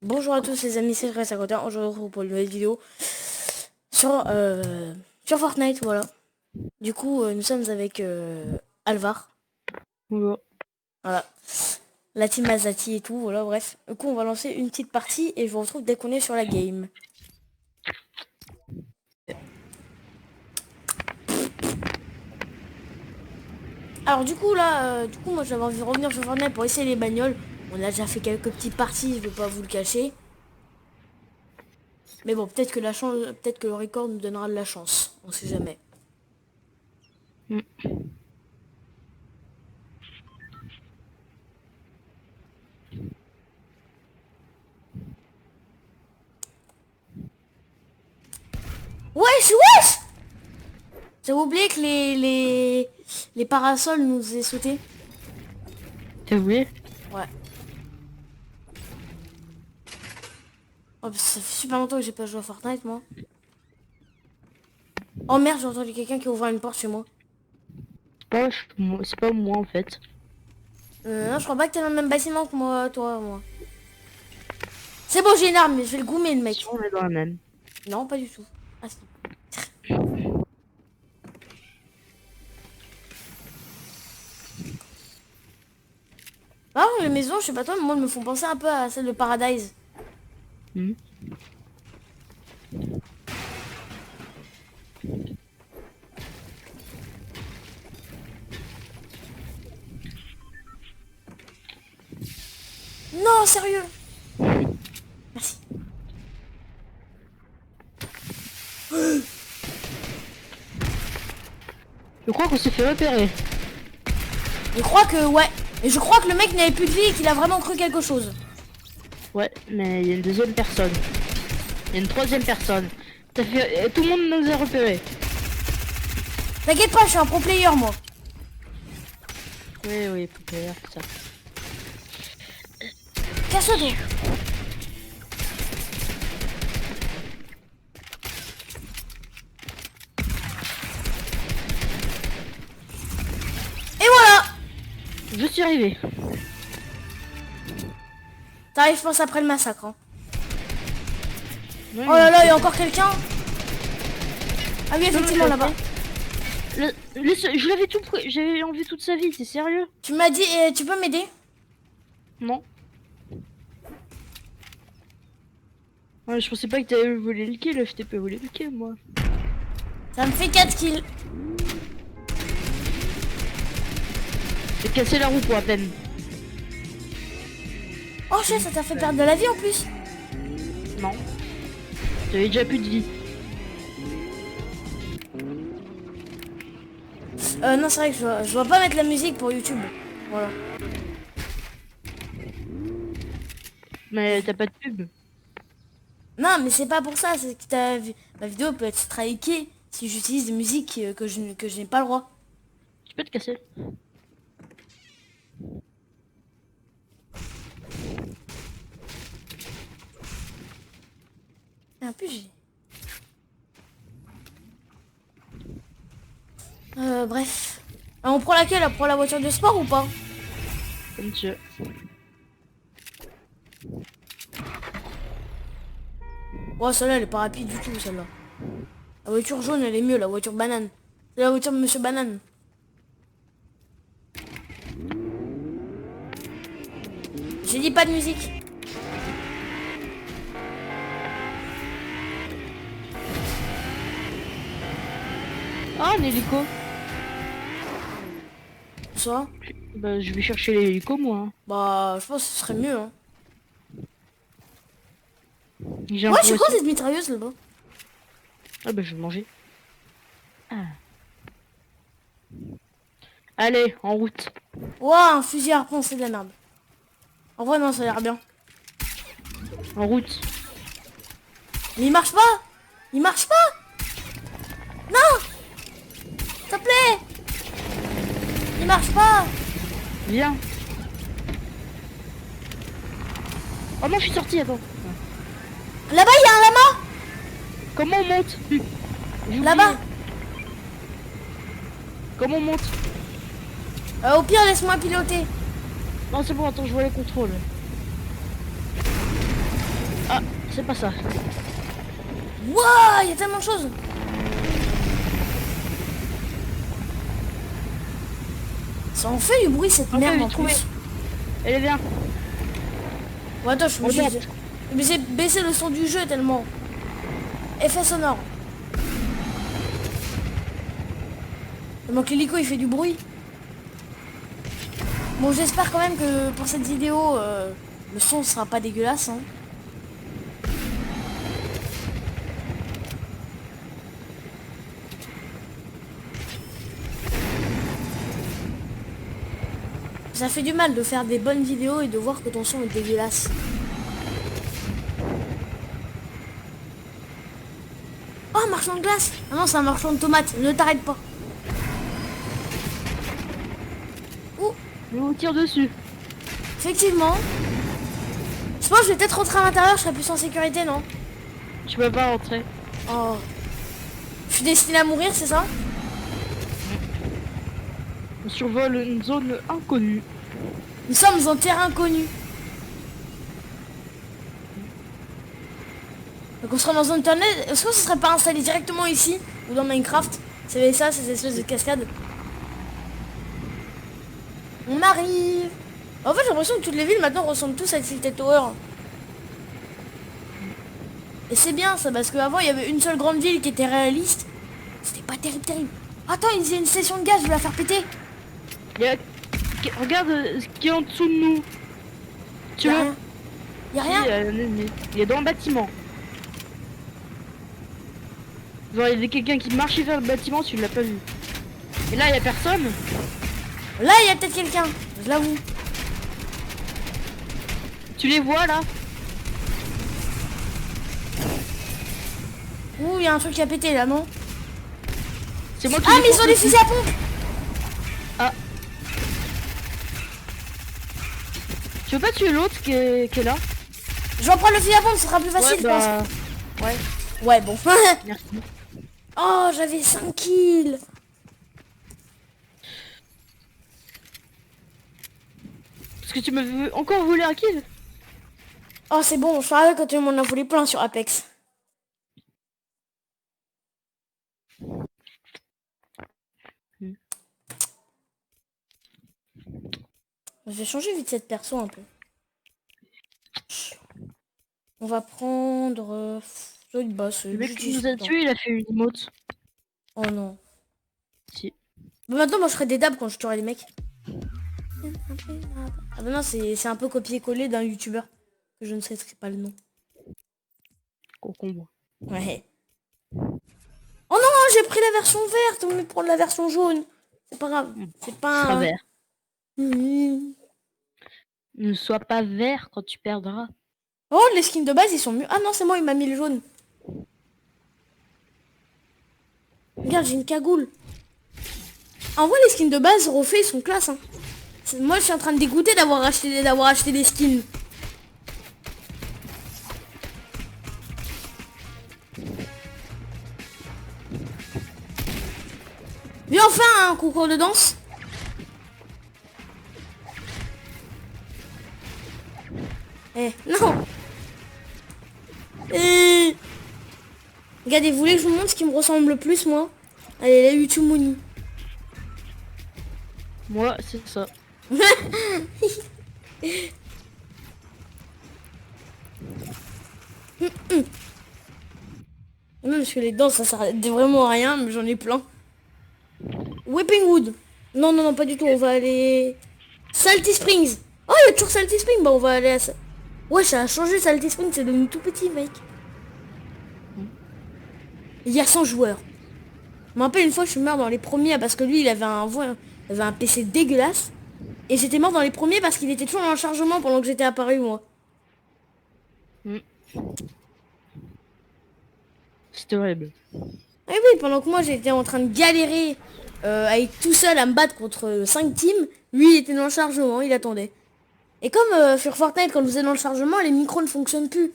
Bonjour à tous les amis, c'est Grèce à on se retrouve pour une nouvelle vidéo sur, sur Fortnite, voilà. Du coup, nous sommes avec Alvar, Bonjour. voilà, la team Azati et tout, voilà, bref. Du coup, on va lancer une petite partie et je vous retrouve dès qu'on est sur la game. Alors du coup, là, moi j'avais envie de revenir sur Fortnite pour essayer les bagnoles. On a déjà fait quelques petites parties, je vais pas vous le cacher. Mais bon, peut-être que la chance, peut-être que le record nous donnera de la chance, on sait jamais. Mm. Wesh, wesh! J'avais oublié que les parasols nous aient sauté. T'as oublié? Ouais. Oh, ça fait super longtemps que j'ai pas joué à Fortnite, moi. Oh merde, j'ai entendu quelqu'un qui ouvre une porte chez moi. C'est pas moi en fait. Non, je crois pas que t'es dans le même bâtiment que moi, toi, moi. C'est bon, j'ai une arme, mais je vais le goumer, le Si mec. on est dans la même. Non, pas du tout. Ah, si. Ah, les maisons, je sais pas toi, mais moi, elles me font penser un peu à celle de Paradise. Mm. Non, sérieux. Merci. Je crois qu'on s'est fait repérer. Je crois que, ouais. Et je crois que le mec n'avait plus de vie et qu'il a vraiment cru quelque chose. Ouais, mais il y a une deuxième personne. Il y a une troisième personne. Tout le monde nous a repérés. T'inquiète pas, je suis un pro player, moi. Oui, oui, faut faire ça. Casse-toi, toi. Et voilà. Je suis arrivé. T'arrives, je pense, après le massacre, hein. Oui, Oh là là, il y a encore quelqu'un. Ah oui, non, effectivement, là-bas. je l'avais j'avais enlevé toute sa vie, t'es sérieux? Tu m'as dit, tu peux m'aider? Non. Ouais, je pensais pas que t'avais volé le kill, je t'ai pas volé le kill moi. Ça me fait 4 kills. J'ai cassé la roue pour à peine. Oh shit, ça t'a fait perdre de la vie en plus. Non. J'avais déjà plus de vie. Non, c'est vrai que je dois pas mettre la musique pour YouTube. Voilà. Mais t'as pas de pub. Non, mais c'est pas pour ça, c'est que ma vidéo peut être strikée si j'utilise des musiques que je n'ai pas le droit. Tu peux te casser. Et en plus, j'ai... bref. On prend laquelle? On prend la voiture de sport ou pas? Comme tu veux. Oh, celle-là, elle est pas rapide du tout, celle-là. La voiture jaune, elle est mieux, la voiture banane. C'est la voiture de Monsieur Banane. J'ai dit pas de musique. Ah, un hélico. Ça? Bah, je vais chercher l'hélico, moi. Hein. Bah, je pense que ce serait mieux, hein. J'ai un Ouais, c'est quoi poisson. cette mitrailleuse là-bas? Ah, bah, je vais manger. Ah. Allez, en route. Ouah, un fusil à harpon, c'est de la merde. En vrai, non, ça a l'air bien. En route. Mais il marche pas! Il marche pas! Non! S'il te plaît! Il marche pas! Viens. Oh non, je suis sorti, attends. Là-bas, il y a un lama! Comment on monte? J'ai oublié. Là-bas! Comment on monte? Au pire, laisse-moi piloter. Non, c'est bon, attends, je vois les contrôles. c'est pas ça. Wouah, il y a tellement de choses. Ça en fait du bruit cette Ok, merde j'ai en trouvé. plus. Elle est bien. Ouais, attends, je suis Regarde. obligé de baisser le son du jeu tellement. Effet sonore. Tellement que l'hélico il fait du bruit. Bon, j'espère quand même que pour cette vidéo, le son sera pas dégueulasse. Hein. Ça fait du mal de faire des bonnes vidéos et de voir que ton son est dégueulasse. Oh, un marchand de glace. Ah non, c'est un marchand de tomates. Ne t'arrête pas. Ouh, Je vous tire dessus. effectivement. Je pense que je vais peut-être rentrer à l'intérieur, je serai plus en sécurité, non? Tu peux pas rentrer. Oh. Je suis destiné à mourir, c'est ça? On survole une zone inconnue. Nous sommes en terrain connu. Donc on sera dans un internet. Est-ce que ce serait pas installé directement ici? Ou dans Minecraft? C'est ça, ces espèces de cascades. On arrive. En fait j'ai l'impression que toutes les villes maintenant ressemblent tous à Tilted Tower. Et c'est bien ça, parce qu'avant il y avait une seule grande ville qui était réaliste. C'était pas terrible. Attends, il y a une station de gaz, je vais la faire péter. Il y a... Regarde ce qui est en dessous de nous. Tu Y a vois rien. Y a rien. Il y a un ennemi. Il est dans le bâtiment. Genre il y a quelqu'un qui marchait vers le bâtiment, tu l'as pas vu. Et là il y a personne. Là il y a peut-être quelqu'un, je l'avoue. Tu les vois là? Ouh, il y a un truc qui a pété là, non? C'est moi qui Ah les mais ils ont porte des aussi. fusils à pompe. Ah. Tu veux pas tuer l'autre qui est là? Je vais en prendre le fusil à pompe, ce sera plus facile, Ouais, je bah... pense. Ouais, Ouais, bon. merci. Oh, j'avais 5 kills. Parce que tu me veux encore voler un kill? Oh, c'est bon, je savais quand tu m'en as volé plein sur Apex. Je vais changer vite cette perso un peu. On va prendre... Solid Boss. Le mec qui nous a tué, il a fait une emote. Oh non. Si. Bon, maintenant, moi, je ferai des dabs quand je tuerai les mecs. Ah bah non, c'est un peu copier-coller d'un youtubeur. Que je ne sais pas le nom. Concombre. Ouais. Oh non, j'ai pris la version verte, on va prendre la version jaune. C'est pas grave. C'est pas Sera un... vert. Mhm. Ne sois pas vert quand tu perdras. Oh, les skins de base, ils sont mieux. Ah non, c'est moi, il m'a mis le jaune. Regarde, j'ai une cagoule. En vrai, les skins de base, refaits, ils sont classe. Hein. Moi, je suis en train de dégoûter d'avoir acheté des skins. Viens, enfin un concours de danse. Eh, non. Regardez, vous voulez que je vous montre ce qui me ressemble le plus, moi? Allez, la YouTube Money. Moi, c'est ça. Même parce que les danses, ça sert vraiment à rien, mais j'en ai plein. Whipping Wood. Non, non, non, pas du tout. On va aller... Salty Springs. Oh, il y a toujours Salty Springs. Bah, on va aller à ça. Ouais, ça a changé Salty Springs. C'est devenu tout petit, mec. Il y a 100 joueurs. Je me rappelle une fois, je suis mort dans les premiers parce que lui, il avait un PC dégueulasse. Et j'étais mort dans les premiers parce qu'il était toujours en chargement pendant que j'étais apparu, moi. C'est horrible. Ah oui, pendant que moi, j'étais en train de galérer avec tout seul à me battre contre 5 teams, lui, il était dans le chargement, il attendait. Et comme sur Fortnite, quand vous êtes dans le chargement, les micros ne fonctionnent plus.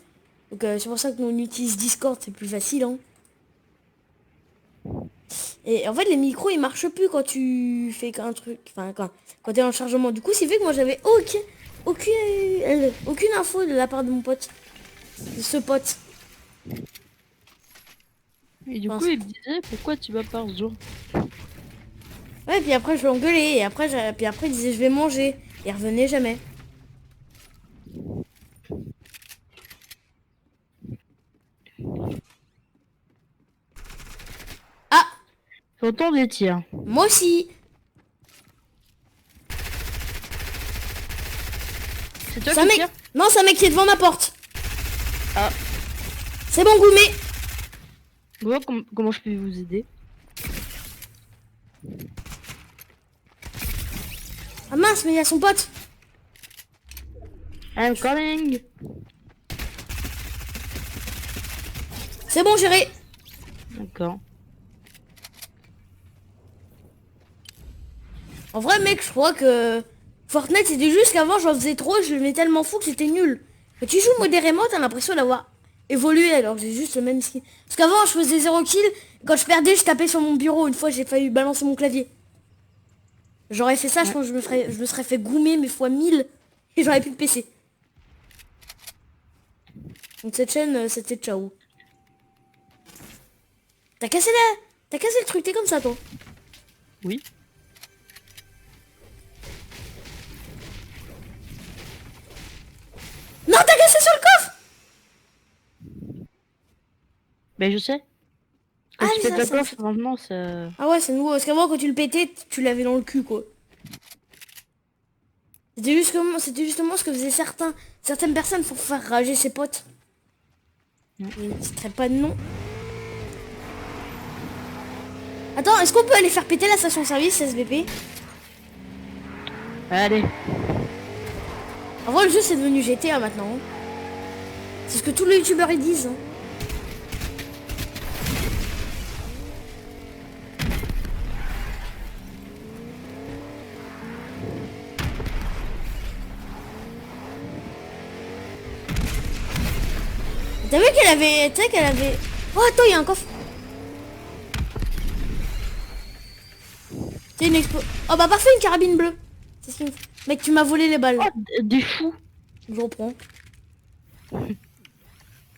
Donc c'est pour ça que nous on utilise Discord, c'est plus facile. Hein. Et en fait, les micros, ils marchent plus quand tu fais un truc. Enfin, quand t'es dans le chargement. Du coup, c'est fait que moi, j'avais aucune info de la part de mon pote. de ce pote. Et du Enfin, coup, il me disait, pourquoi tu vas pas ce jour? ouais, puis après je l'engueulais et après, puis après il disait je vais manger. Il revenait jamais. Ah, J'entends des tirs. moi aussi. C'est toi C'est un qui mec. tires? Non, c'est un mec qui est devant ma porte. Ah, C'est bon, Goumé. comment je peux vous aider? Ah mince, mais il y a son pote. I'm coming. C'est bon, géré. D'accord. En vrai, mec, je crois que Fortnite, c'était juste qu'avant, j'en faisais trop, je le mets tellement fou que c'était nul. Quand tu joues modérément, t'as l'impression d'avoir évolué, alors que j'ai juste le même skin. Parce qu'avant, je faisais 0 kill, quand je perdais, je tapais sur mon bureau. Une fois, j'ai failli balancer mon clavier. J'aurais fait ça, je pense que je me serais fait goumer, mais fois 1000, et j'aurais plus de PC. Donc cette chaîne, c'était ciao. T'as cassé le truc, t'es comme ça, toi. Oui. Non, t'as cassé sur le coffre. Ben je sais. Quand Ah, tu mais pètes ça, la coffre, maintenant ça... Ah ouais, c'est nouveau. Parce qu'avant, quand tu le pétais, tu l'avais dans le cul, quoi. C'était justement ce que faisaient certaines personnes pour faire rager ses potes. Ouais. Je ne citerai pas de nom. Attends, est-ce qu'on peut aller faire péter la station-service SVP? Allez. En vrai, le jeu, c'est devenu GTA maintenant. Hein. C'est ce que tous les youtubeurs ils disent. Hein. T'as vu qu'elle avait... Tu sais qu'elle avait... Oh, attends, il y a un coffre. C'est une expo... Oh, bah parfait, une carabine bleue. C'est ce qu'il me faut. Mec, tu m'as volé les balles. Oh, des fous. Je reprends.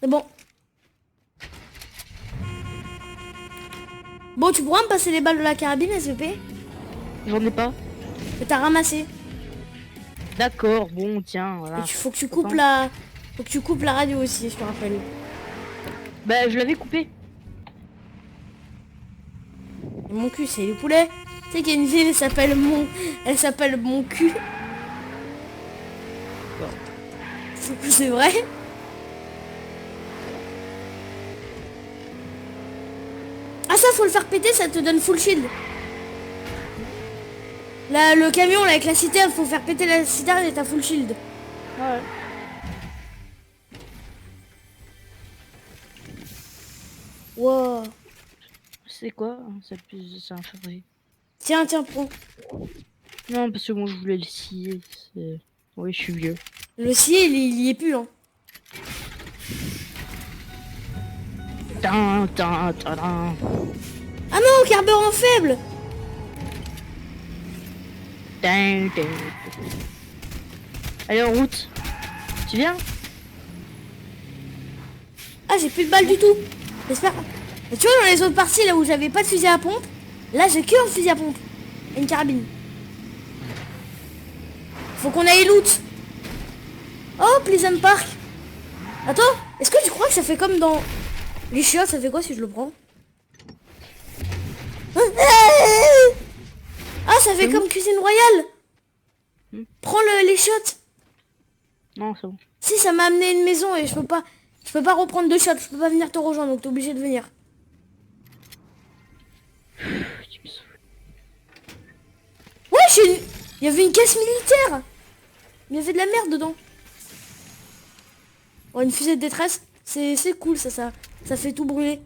C'est bon. Bon, tu pourras me passer les balles de la carabine, SVP? J'en ai pas. Que t'as ramassé. D'accord, bon, tiens, voilà. Et faut que tu coupes la... Faut que tu coupes la radio aussi, je te rappelle. Bah, je l'avais coupé. Et mon cul, c'est le poulet. Tu sais qu'il y a une ville, elle s'appelle mon cul. C'est vrai. Ah ça, faut le faire péter, ça te donne full shield. Là, le camion là, avec la citerne, faut faire péter la citerne et t'as full shield. Ouais. Wow. C'est quoi? C'est un favori. Tiens, prends. Non, parce que moi je voulais le scier. Oui, je suis vieux. Le scier, il y est plus, hein. Tin, tin, tin, tin. Ah non, carburant faible. Tin, tin. Allez, en route. Tu viens? Ah, j'ai plus de balles du tout. J'espère. Mais tu vois, dans les autres parties, là où j'avais pas de fusil à pompe, là, j'ai que un fusil à pompe. Et une carabine. Faut qu'on aille loot. Oh, Pleasant Park. Attends, est-ce que tu crois que ça fait comme dans... Les chiottes, ça fait quoi si je le prends? Ah, ça fait comme Cuisine Royale. Prends les chiottes. Non, c'est bon. Si, ça m'a amené une maison et je peux pas reprendre deux chiottes. Je peux pas venir te rejoindre, donc t'es obligé de venir. Ouais, il y avait une caisse militaire. Il y avait de la merde dedans. Oh, une fusée de détresse. C'est cool, ça fait tout brûler.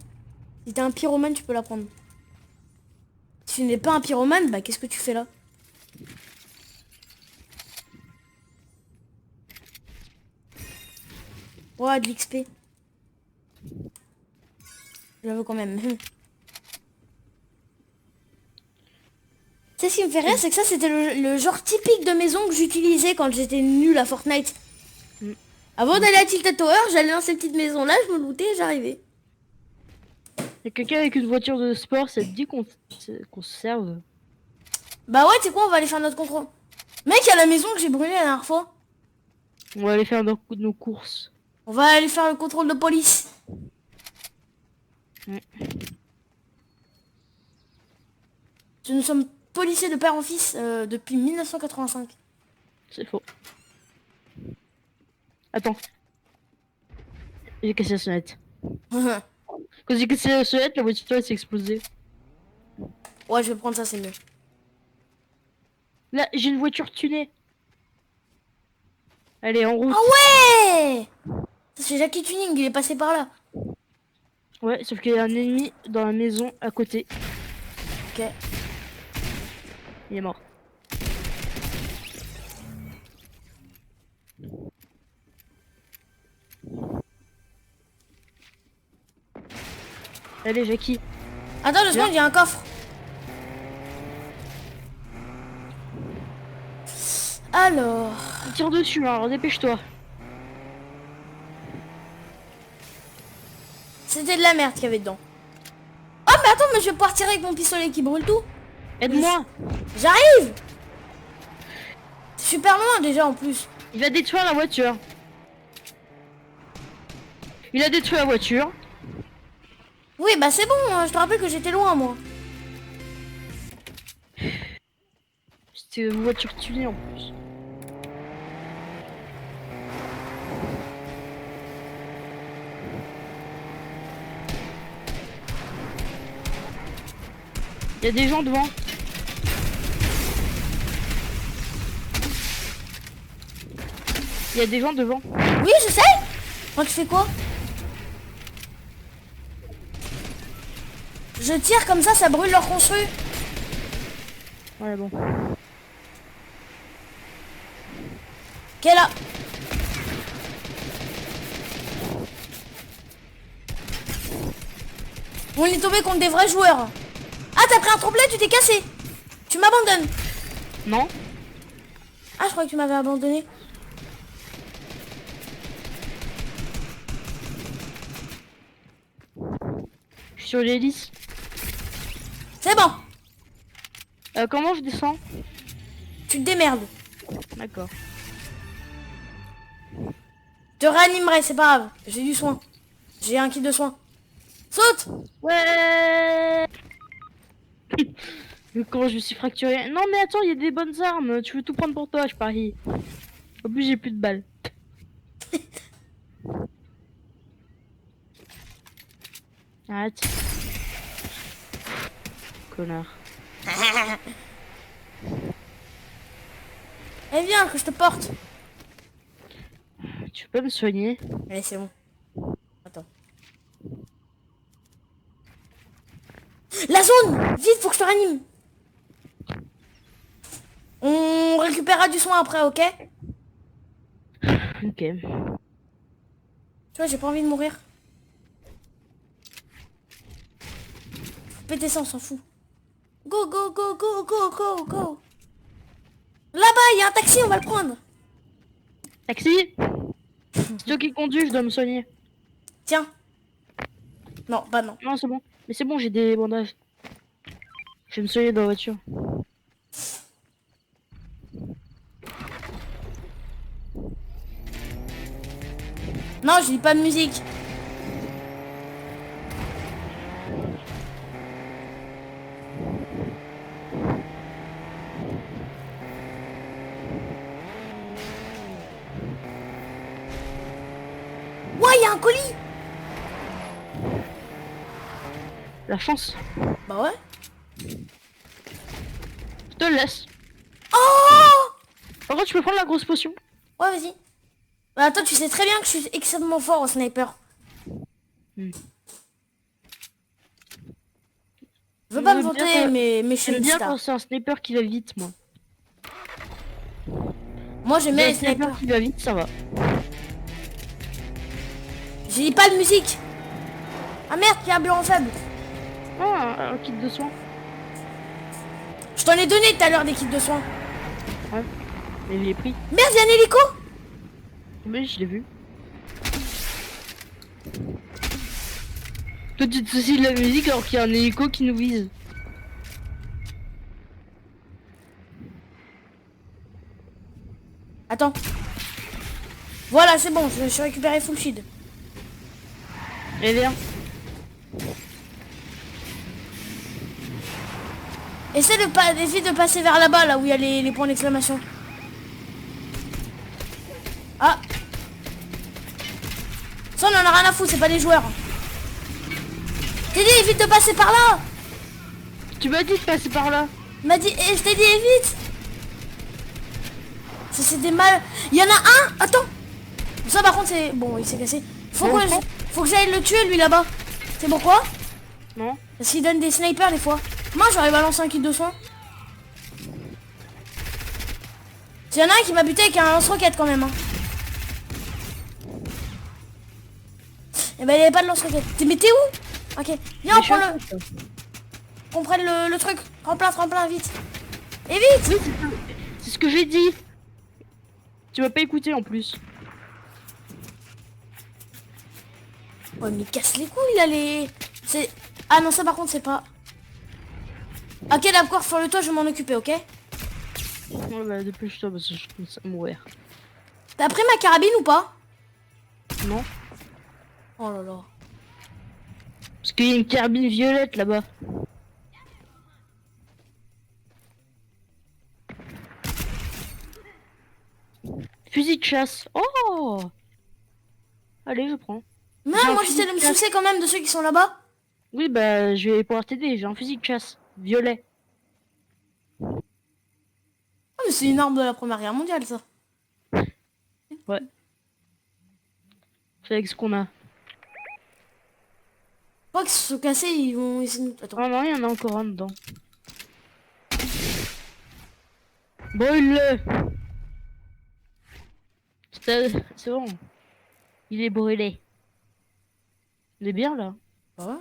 Si t'es un pyromane, tu peux la prendre. Si tu n'es pas un pyromane, bah qu'est-ce que tu fais là? Ouais, de l'XP. Je la veux quand même. Tu sais ce qui me fait rire, c'est que ça c'était le genre typique de maison que j'utilisais quand j'étais nul à Fortnite. Avant d'aller à Tilted Tower, j'allais dans cette petite maison là, je me lootais et j'arrivais. Y'a quelqu'un avec une voiture de sport, ça te dit qu'on se serve? Bah ouais, tu sais quoi, on va aller faire notre contrôle. Mec, il y a la maison que j'ai brûlée la dernière fois. On va aller faire nos courses. On va aller faire le contrôle de police. Mm. Nous sommes policiers de père en fils depuis 1985. C'est faux. Attends. J'ai cassé la sonnette. Quand j'ai cassé la sonnette, la voiture elle s'est explosée. Ouais, je vais prendre ça, c'est mieux. Là, j'ai une voiture tunée. Allez, en route. Ah ouais! C'est Jackie Tuning, il est passé par là. Ouais, sauf qu'il y a un ennemi dans la maison à côté. Ok. Il est mort. Allez, Jackie. Attends 2 secondes, il y a un coffre. Alors... Tire dessus, hein, alors dépêche-toi. C'était de la merde qu'il y avait dedans. Oh mais attends, mais je vais pouvoir tirer avec mon pistolet qui brûle tout. Aide-moi. J'arrive. C'est super loin déjà en plus. Il va détruire la voiture. Il a détruit la voiture. Oui, bah c'est bon, hein, je te rappelle que j'étais loin moi. C'était une voiture tunée en plus. Il y a des gens devant. Il y a des gens devant. Oui, je sais. Moi, tu fais quoi? Je tire comme ça brûle leur construit. Ouais, bon. Ok, là. On est tombé contre des vrais joueurs. Ah, t'as pris un tremplin, tu t'es cassé. Tu m'abandonnes. Non? Ah, je crois que tu m'avais abandonné. Je suis sur l'hélice. C'est bon. Comment je descends? Tu te démerdes. D'accord. Je te réanimerai, c'est pas grave. J'ai du soin. J'ai un kit de soin. Saute. Ouais. Comment je me suis fracturé? Non mais attends, il y a des bonnes armes. Tu veux tout prendre pour toi, je parie. En plus, j'ai plus de balles. Arrête. Connard. Eh viens, que je te porte. Tu peux me soigner? Allez, c'est bon. Attends. La zone. Vite, faut que je te réanime. On récupérera du soin après, ok? Ok. Tu vois, j'ai pas envie de mourir. Faut péter ça, on s'en fout. Go, go, go, go, go, go, go. Là-bas, il y a un taxi, on va le prendre. Taxi? C'est toi qui conduis, je dois me soigner. Tiens. Non, bah non. Non, c'est bon. Mais c'est bon, j'ai des bandages. Je vais me soigner dans la voiture. Non, je dis pas de musique. Ouais, il y a un colis. La chance. Bah ouais. Je te le laisse. Oh. Par contre, tu peux prendre la grosse potion. Ouais, vas-y. Bah toi, tu sais très bien que je suis extrêmement fort au sniper. Hmm. Je veux pas me J'aime bien vanter, quand- mais je suis J'aime une bien star. quand c'est un sniper qui va vite, moi. Moi, j'aime bien Un les snipers. qui va vite, ça va. J'ai dit pas de musique. Ah merde, il y a un bureau faible. Ah, un kit de soins. Je t'en ai donné tout à l'heure des kits de soins. Ouais. Mais je l'ai pris. Merde, il y a un hélico. Mais je l'ai vu. Toi tu te soucies de la musique alors qu'il y a un hélico qui nous vise. Attends. Voilà, c'est bon, je suis récupéré full shield. Et viens. Essaye de passer vers là-bas, là où il y a les points d'exclamation. Ah. Ça, on en a rien à foutre, c'est pas des joueurs. T'ai dit, évite de passer par là. Tu m'as dit de passer par là. Il m'a dit, je t'ai dit, évite. C'est des mal... Il y en a un. Attends. Ça, par contre, c'est... Bon, il s'est cassé. Faut que j'aille le tuer, lui, là-bas. C'est pourquoi? Non. Parce qu'il donne des snipers, des fois. Moi, j'aurais balancé un kit de soin. Il y en a un qui m'a buté avec un lance-roquette, quand même. Hein. Et ben, il n'y avait pas de lance-roquette. Mais t'es où? Ok. Viens, on prend le... On prenne le truc. Tremplin, vite. Et vite. Oui, c'est ce que j'ai dit. Tu m'as pas écouté en plus. Ouais, mais casse les couilles, là, les... C'est... Ah non, ça, par contre, c'est pas... Ok, d'accord, sur le toit, je vais m'en occuper, ok? Ouais, bah, dépêche-toi parce que je commence à mourir. T'as pris ma carabine ou pas? Non. Oh là là. Parce qu'il y a une carabine violette là-bas. Fusil de chasse. Oh. Allez, je prends. Mais J'ai un moi, fusil j'essaie de de me chasse. soucier quand même de ceux qui sont là-bas. Oui, bah, je vais pouvoir t'aider. J'ai un fusil de chasse. Violet. Oh, mais c'est une arme de la Première Guerre mondiale, ça. Ouais. C'est avec ce qu'on a. Je crois qu'ils se sont cassés, ils vont essayer de... Attends. Oh non, il y en a encore un dedans. Brûle-le. C'est bon. Il est brûlé. Il est bien là. Ouais.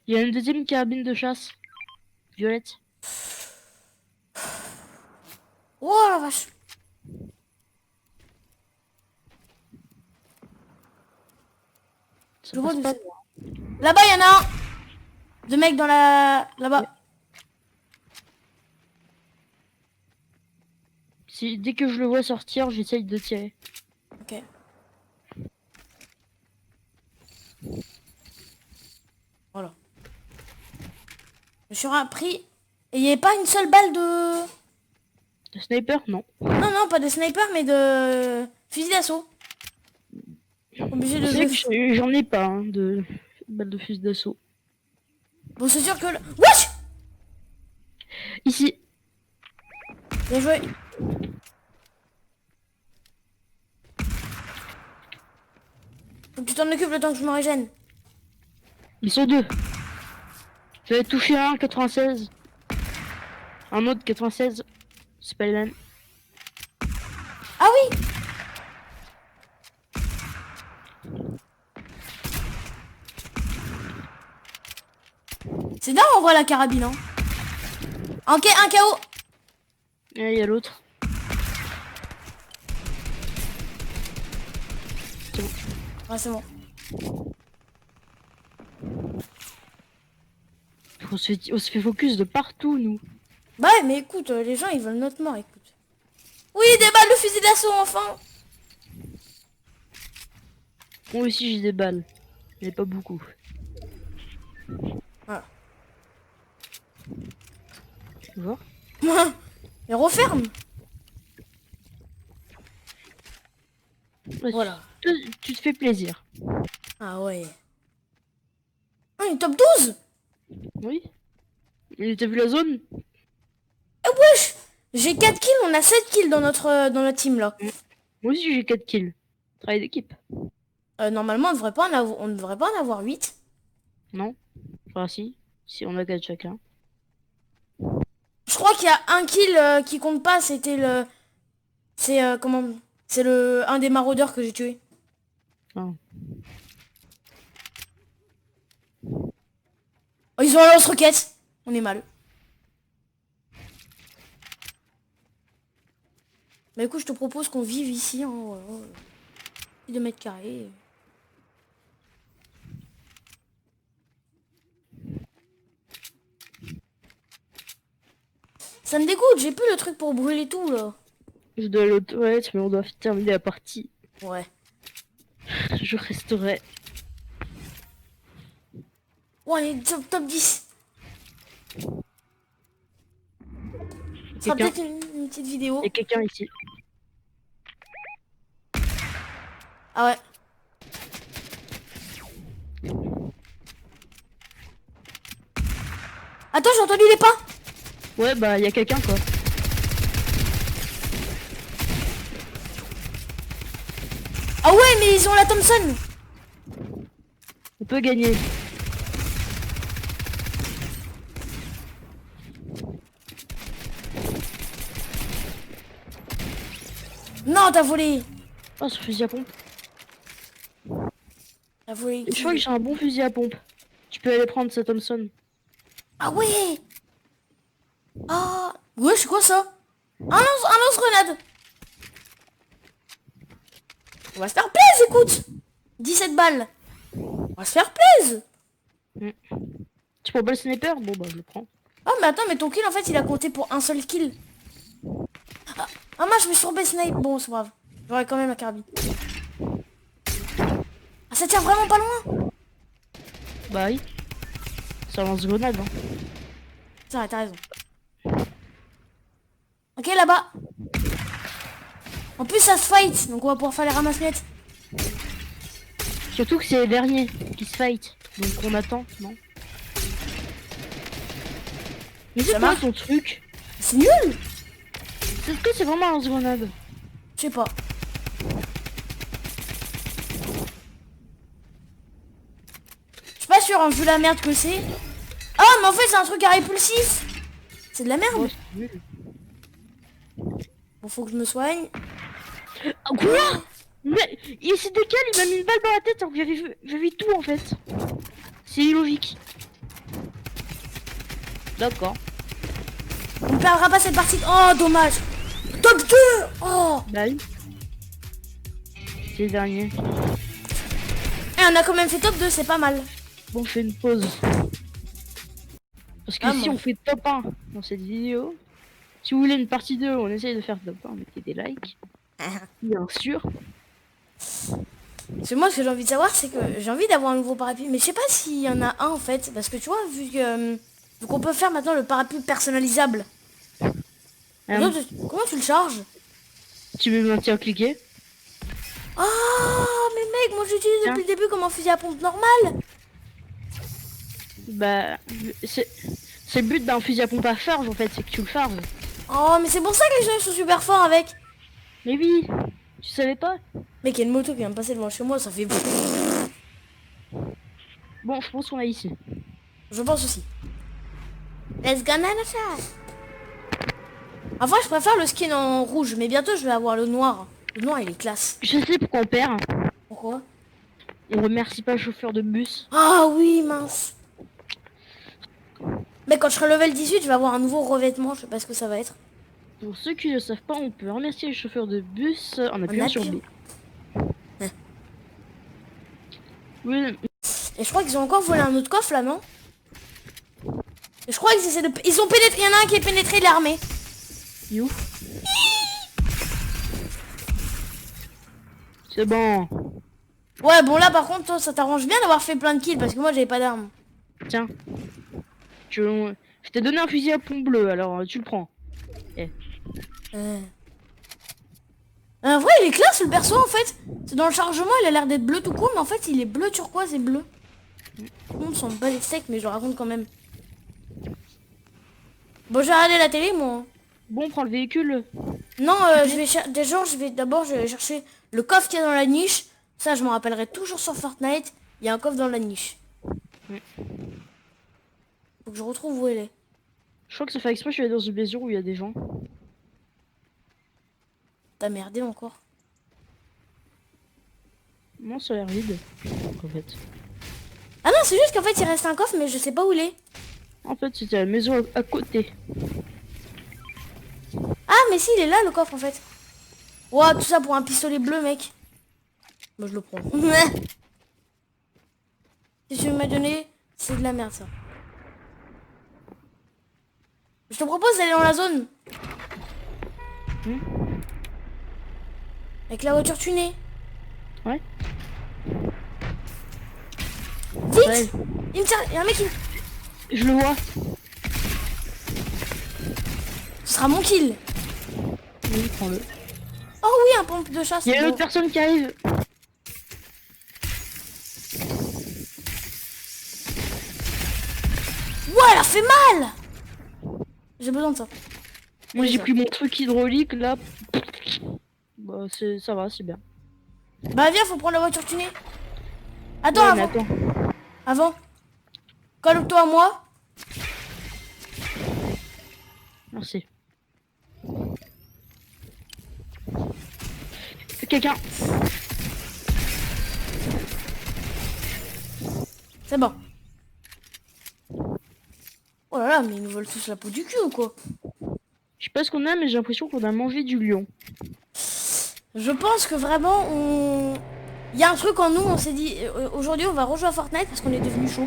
Il y a une deuxième carabine de chasse. Violette. Oh la vache. Ça Je vois passe de... pas. Là-bas, il y en a un. Deux mecs dans la... Là-bas. Si, dès que je le vois sortir, j'essaye de tirer. Ok. Voilà. Je suis pris. Et il n'y avait pas une seule balle de... Le sniper, non. Non, non, pas de sniper, mais de... Fusil d'assaut. Obligé de C'est jouer. que j'en ai pas hein, de balles de fusil d'assaut. Bon, c'est sûr que... Wesh. Ici. Bien joué. Faut que tu t'en occupes le temps que je me régène. Ils sont deux. J'avais touché un 96. Un autre 96. C'est pas le même. Ah oui. C'est dingue en vrai la carabine, hein. Ok, un KO. Et il y a l'autre. Ouais, c'est bon. On se fait focus de partout, nous. Bah ouais, mais écoute, les gens ils veulent notre mort, écoute. Oui, des balles de fusil d'assaut, enfin. Moi aussi, j'ai des balles. Mais pas beaucoup. Voilà. Tu vois? Et referme. Ouais, Voilà. Tu te fais plaisir. Ah ouais. Ah, une top 12. Oui. Et t'as vu la zone? Eh wesh. J'ai 4 kills, on a 7 kills dans notre team là. Moi aussi, j'ai 4 kills. Travail d'équipe. Normalement, on ne devrait pas en avoir 8. Non? Enfin, si. Si on a 4 chacun. Je crois qu'il y a un kill qui compte pas, c'était le... C'est comment... C'est le un des maraudeurs que j'ai tué. Ah. Oh, ils ont un lance-roquette. On est mal. Bah écoute, je te propose qu'on vive ici, hein, voilà. 2 mètres carrés. Ça me dégoûte, j'ai plus le truc pour brûler tout là. Je dois aller aux toilettes, mais on doit terminer la partie. Ouais. Je resterai. Oh, allez, top 10. Ce sera Quelqu'un. peut-être une petite vidéo. Il y a quelqu'un ici. Ah ouais. Attends, j'ai entendu les pas. Ouais, bah, il y a quelqu'un, quoi. Ah ouais, mais ils ont la Thompson. On peut gagner. Non, t'as volé. Oh, ce fusil à pompe. T'as volé. Je crois que j'ai un bon fusil à pompe. Tu peux aller prendre cette Thompson. Ah ouais. Ah. Ouais, c'est quoi ça? Un lance-grenade. On va se faire plaisir, écoute. 17 balles. On va se faire plaisir. Tu prends pas le sniper? Bon, bah, je le prends. Oh, mais attends, mais ton kill, en fait, il a compté pour un seul kill. Ah, moi, je me suis trompé snipe. Bon, c'est pas grave. J'aurais quand même la carbine. Ah, ça tire vraiment pas loin. Bah, oui. Ça lance grenade, hein. C'est vrai, t'as raison. Ok, là-bas. En plus, ça se fight. Donc, on va pouvoir faire les ramasse-miettes. Surtout que c'est les derniers qui se fight. Donc, on attend, non? Mais c'est Ça quoi marche. ton truc? C'est nul. Est-ce que c'est vraiment un lance-grenade? Je sais pas. Je suis pas sûr, hein, vu la merde que c'est. Ah, mais en fait, c'est un truc à répulsif. C'est de la merde. Oh, c'est nul. Bon, faut que je me soigne. Ah, quoi? Mais il s'est décalé, il m'a mis une balle dans la tête alors que j'avais tout en fait. C'est illogique. D'accord. On ne perdra pas cette partie. Oh, dommage. Top 2. Oh. Bah oui. C'est le dernier. Et on a quand même fait top 2, c'est pas mal. Bon, on fait une pause. Parce que Ah, si moi. on fait top 1 dans cette vidéo, si vous voulez une partie 2, on essaye de faire top 1, mettez des likes. Bien sûr. C'est moi ce que j'ai envie de savoir, c'est que j'ai envie d'avoir un nouveau parapluie. Mais je sais pas s'il y en a un en fait. Parce que tu vois, vu qu'on peut faire maintenant le parapluie personnalisable. Comment tu le charges? Tu veux maintenir cliquer? Ah, mais mec, moi j'utilise Tiens. depuis le début comme un fusil à pompe normal. Bah, c'est le but d'un fusil à pompe à charge en fait, c'est que tu le charges. Oh, mais c'est pour ça que les gens ils sont super forts avec. Mais oui, tu savais pas? Mec, il y a une moto qui vient de passer devant chez moi, ça fait... Bon, je pense qu'on est ici. Je pense aussi. Let's go, Nanasha. Enfin, je préfère le skin en rouge, mais bientôt je vais avoir le noir. Le noir, il est classe. Je sais pourquoi on perd. Pourquoi? On remercie pas le chauffeur de bus. Ah oui, mince. Mais quand je serai level 18, je vais avoir un nouveau revêtement, je sais pas ce que ça va être. Pour ceux qui ne le savent pas, on peut remercier le chauffeur de bus en appuyant sur B. Hein. Oui, Et je crois qu'ils ont encore volé un autre coffre là, non? Et je crois qu'ils essaient de... Ils ont pénétré... Il y en a un qui est pénétré de l'armée. you. C'est bon. Ouais, bon là par contre, toi, ça t'arrange bien d'avoir fait plein de kills parce que moi j'avais pas d'armes. Tiens. Je t'ai donné un fusil à pompe bleu, alors tu le prends. En vrai, il est classe le perso en fait. C'est dans le chargement, il a l'air d'être bleu tout court, mais en fait, il est bleu turquoise et bleu. Tout le monde s'en bat les steaks, mais je le raconte quand même. Bon, j'ai regardé la télé, moi. Bon, prends le véhicule. Non, je vais d'abord je vais chercher le coffre qu'il y a dans la niche. Ça, je m'en rappellerai toujours sur Fortnite. Il y a un coffre dans la niche. Faut que je retrouve où elle est. Je crois que ça fait exprès, je suis allé dans une maison où il y a des gens. T'as merdé encore. Non, ça a l'air vide. En fait. Ah non, c'est juste qu'en fait, il reste un coffre, mais je sais pas où il est. En fait, c'était la maison à côté. Ah, mais si, il est là, le coffre, en fait. Ouah, tout ça pour un pistolet bleu, mec. Moi, je le prends. Si tu m'as donné, c'est de la merde, ça. Je te propose d'aller dans la zone. Hmm. Avec la voiture tunée. Ouais. Vite Ouais. Il me tire, il y a un mec qui... Je le vois. Ce sera mon kill. Oui, prends-le. Oh oui, un pompe de chasse. Il y a une Bon. autre personne qui arrive. Ouais, elle a fait mal. J'ai besoin de ça. Moi j'ai ça. pris mon truc hydraulique là. Bah ça va, c'est bien. Bah viens, faut prendre la voiture tunée. Attends, Ouais, mais avant. attends. Avant. Colle-toi à moi. Merci. Quelqu'un. C'est bon. Oh là là, mais ils nous volent tous la peau du cul ou quoi? Je sais pas ce qu'on a, mais j'ai l'impression qu'on a mangé du lion. Je pense que vraiment on... Il y a un truc en nous, on s'est dit aujourd'hui on va rejouer à Fortnite parce qu'on est devenu chaud.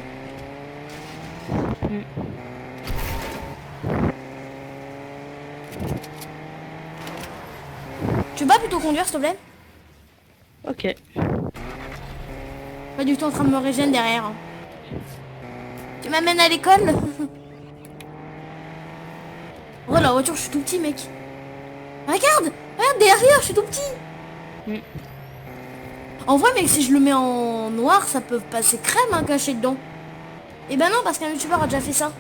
Tu vas plutôt conduire s'il te plaît? Ok. Pas du tout en train de me régénérer derrière. Tu m'amènes à l'école? Oh la voiture, je suis tout petit mec. Regarde, regarde derrière, je suis tout petit. Mm. En vrai mec, si je le mets en noir, ça peut passer crème hein, caché dedans. Et ben non, parce qu'un youtubeur a déjà fait ça.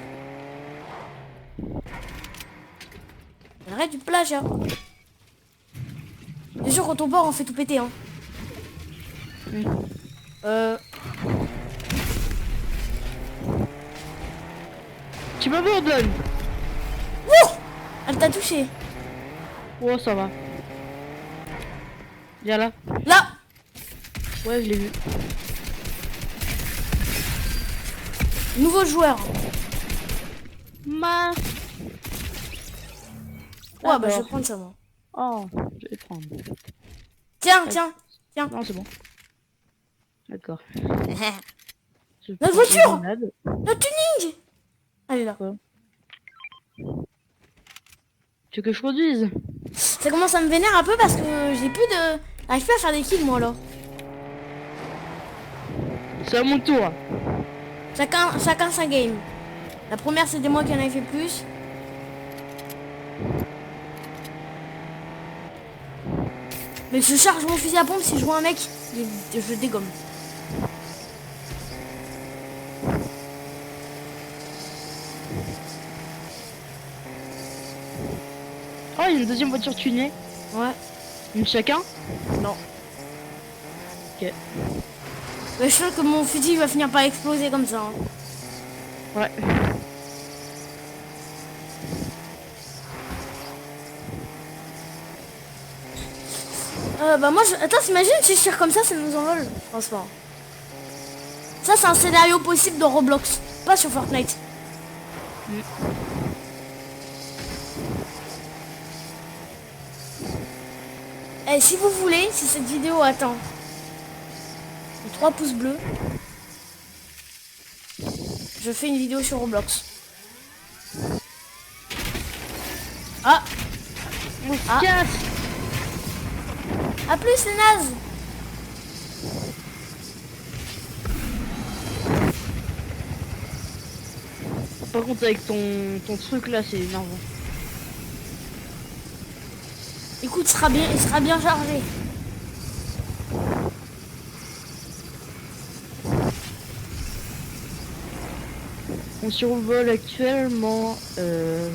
Arrête du plagiat. Bien sûr, quand on part, on fait tout péter hein. Tu m'abandonnes. Ouh, elle t'a touché. Oh, ça va. Viens là. Là. Ouais, je l'ai vu. Nouveau joueur. Ma. Ouais, bah je vais prendre ça moi. Oh, je vais prendre. Tiens, tiens, tiens. Non, c'est bon. D'accord. Je Notre prends voiture. une grenade. Notre tuning. Elle est là. Tu veux que je conduise? Ça commence à me vénère un peu parce que j'ai plus de... J'arrive plus à faire des kills moi là. C'est à mon tour. Chacun sa game. La première c'était moi qui en avais fait plus. Mais je charge mon fusil à pompe si je vois un mec, je dégomme. Oh, il y a une deuxième voiture tunée. Ouais. Une chacun? Non. Ok. Mais je sens que mon fusil va finir par exploser comme ça. Hein. Ouais. Bah moi je... Attends, t'imagines si je tire comme ça nous envole. Franchement. Ça c'est un scénario possible dans Roblox. Pas sur Fortnite. Et si vous voulez, si cette vidéo atteint les 3 pouces bleus, je fais une vidéo sur Roblox. Ah, On se Ah. casse. à plus les nazes. Par contre, avec ton truc là, c'est énervant. Écoute, il sera bien chargé. On survole actuellement le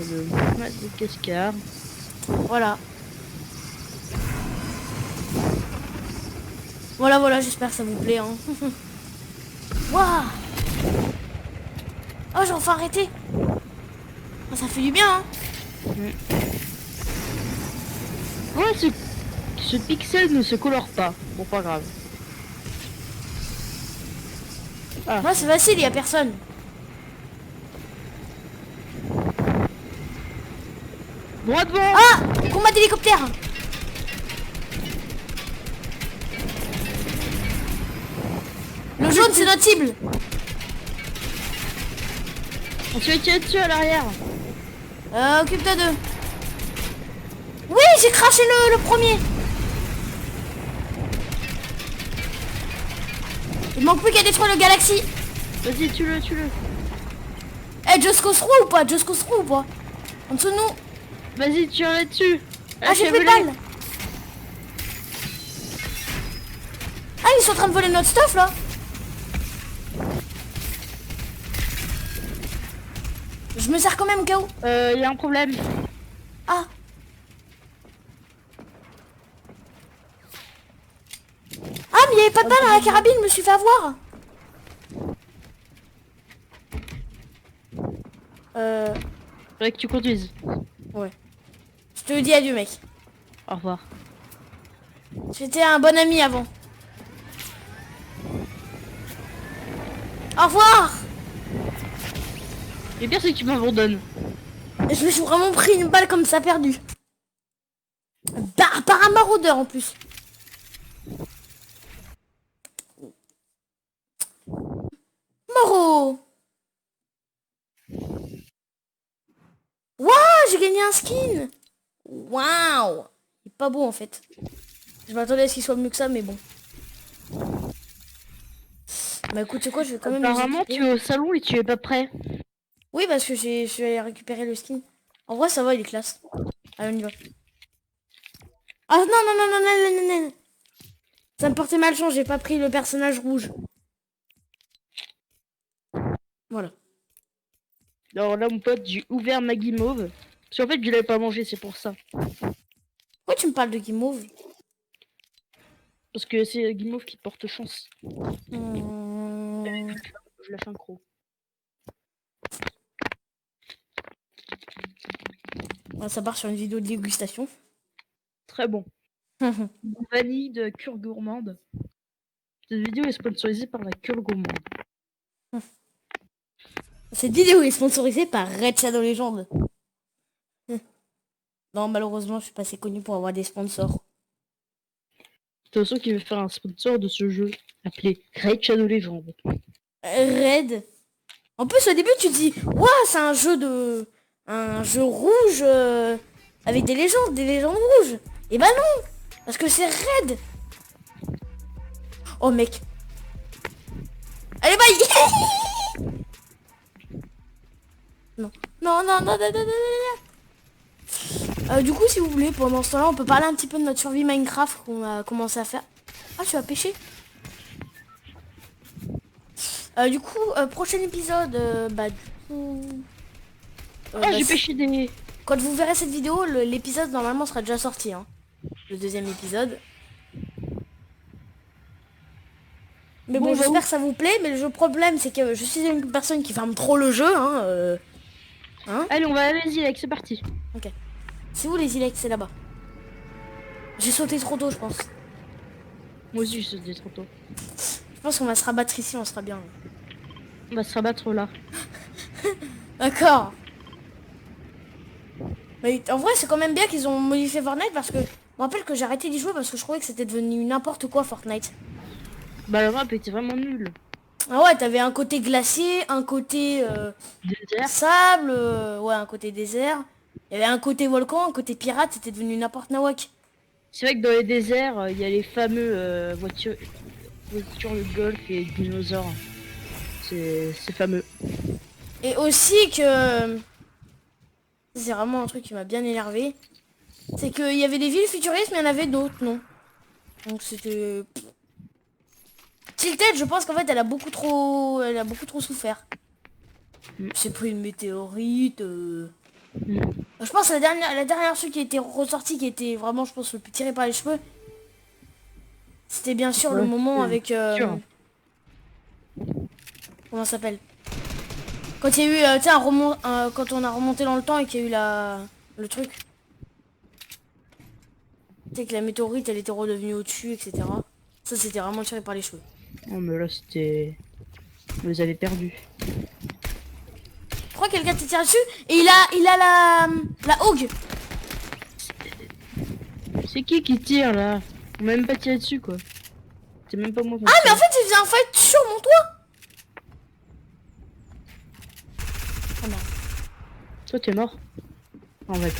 Madagascar. Voilà. Voilà, j'espère que ça vous plaît. Hein. Waouh. Oh, j'ai enfin arrêté. Oh, ça fait du bien. Hein. Ouais, ce pixel ne se colore pas. Bon, pas grave. Ah, Moi, c'est facile, il y a personne. droit devant. Ah, combat d'hélicoptère. Le jaune, c'est notre cible. On se fait tirer dessus à l'arrière. Occupe-toi d'eux. Oui, j'ai craché le premier. Il manque plus qu'à détruire le Galaxy. Vas-y, tue-le, tue-le. Eh, Just Cause 3 ou pas? Just Cause 3 ou pas? En dessous de nous. Vas-y, tire là-dessus. Ah, j'ai plus de balles. Ah, ils sont en train de voler notre stuff là. Je me sers quand même au cas où. Y a un problème. Ah. Ah, mais il n'y avait pas de balle dans la carabine, je me suis fait avoir. Faudrait que tu conduises. Ouais. Je te dis adieu, mec. Au revoir. J'étais un bon ami avant. Au revoir. Le pire, c'est que tu m'abandonnes. Et je me suis vraiment pris une balle comme ça perdue. Par un maraudeur en plus. Moro. Waouh, j'ai gagné un skin. Waouh. Il est pas beau en fait. Je m'attendais à ce qu'il soit mieux que ça, mais bon. Bah écoute, c'est quoi, je vais quand même... Apparemment, tu es au salon et tu es pas prêt. Oui, parce que je suis allé récupérer le skin. En vrai, ça va, il est classe. Allez, on y va. Ah non, non, non, non, non, non, non, non. Ça me portait malchance, j'ai pas pris le personnage rouge. Voilà. Alors là, mon pote, j'ai ouvert ma guimauve. Parce qu'en fait, je l'avais pas mangé, c'est pour ça. Pourquoi tu me parles de guimauve? Parce que c'est la guimauve qui porte chance. Hmm. Je la fais un croc. Ouais, ça part sur une vidéo de dégustation. Très bon. Vanille de cure gourmande. Cette vidéo est sponsorisée par la cure gourmande. Cette vidéo est sponsorisée par Red Shadow Legend. Non, malheureusement, je suis pas assez connu pour avoir des sponsors. De toute façon, qui veut faire un sponsor de ce jeu appelé Raid Shadow Legends. Red. En plus, au début, tu te dis, waouh, c'est un jeu de... Un jeu rouge avec des légendes rouges. Et bah non, parce que c'est Red. Oh mec. Allez, bye. Non. Non, non, non, non, non, non, non. Du coup, si vous voulez, pendant ce temps-là, on peut parler un petit peu de notre survie Minecraft qu'on a commencé à faire. Ah, tu vas pêcher. Du coup, prochain épisode, bah du coup... Ah, j'ai pêché des... Quand vous verrez cette vidéo, l'épisode normalement sera déjà sorti. Hein. Le deuxième épisode. Mais bon, j'espère que ça vous plaît. Mais le problème, c'est que je suis une personne qui ferme trop le jeu. Hein, hein. Allez, on va aller les îles, c'est parti. Ok. C'est où les îles? C'est là-bas. J'ai sauté trop tôt, je pense. Moi aussi, j'ai sauté trop tôt. Je pense qu'on va se rabattre ici, on sera bien. On va se rabattre là. D'accord. Mais en vrai, c'est quand même bien qu'ils ont modifié Fortnite parce que... Je me rappelle que j'ai arrêté d'y jouer parce que je trouvais que c'était devenu n'importe quoi Fortnite. Bah la map était vraiment nulle. Ah ouais, t'avais un côté glacier, un côté Désert. sable, ouais, un côté désert. Il y avait un côté volcan, un côté pirate, c'était devenu n'importe nawak. C'est vrai que dans les déserts, il y a les fameux voitures de golf et dinosaures. C'est fameux. Et aussi que... C'est vraiment un truc qui m'a bien énervé. C'est qu'il y avait des villes futuristes, mais il y en avait d'autres, non. Donc c'était... Tilted, je pense qu'en fait, elle a beaucoup trop souffert. C'est pris une météorite. Je pense que la dernière truc qui a été ressortie, qui était vraiment, je pense, le plus tiré par les cheveux, c'était bien sûr le moment avec... comment ça s'appelle? Quand il y a eu, tu sais, quand on a remonté dans le temps et qu'il y a eu le truc. Tu sais que la météorite, elle était redevenue au-dessus, etc. Ça, c'était vraiment tiré par les cheveux. Oh mais là, c'était... Vous les avez perdus. Je crois que quelqu'un t'est tiré dessus et il a la hogue. C'est qui tire là? On m'a même pas tiré dessus quoi. C'est même pas moi. Ah mais en fait il faisait un fight sur mon toit. Oh merde. Toi t'es mort. En fait.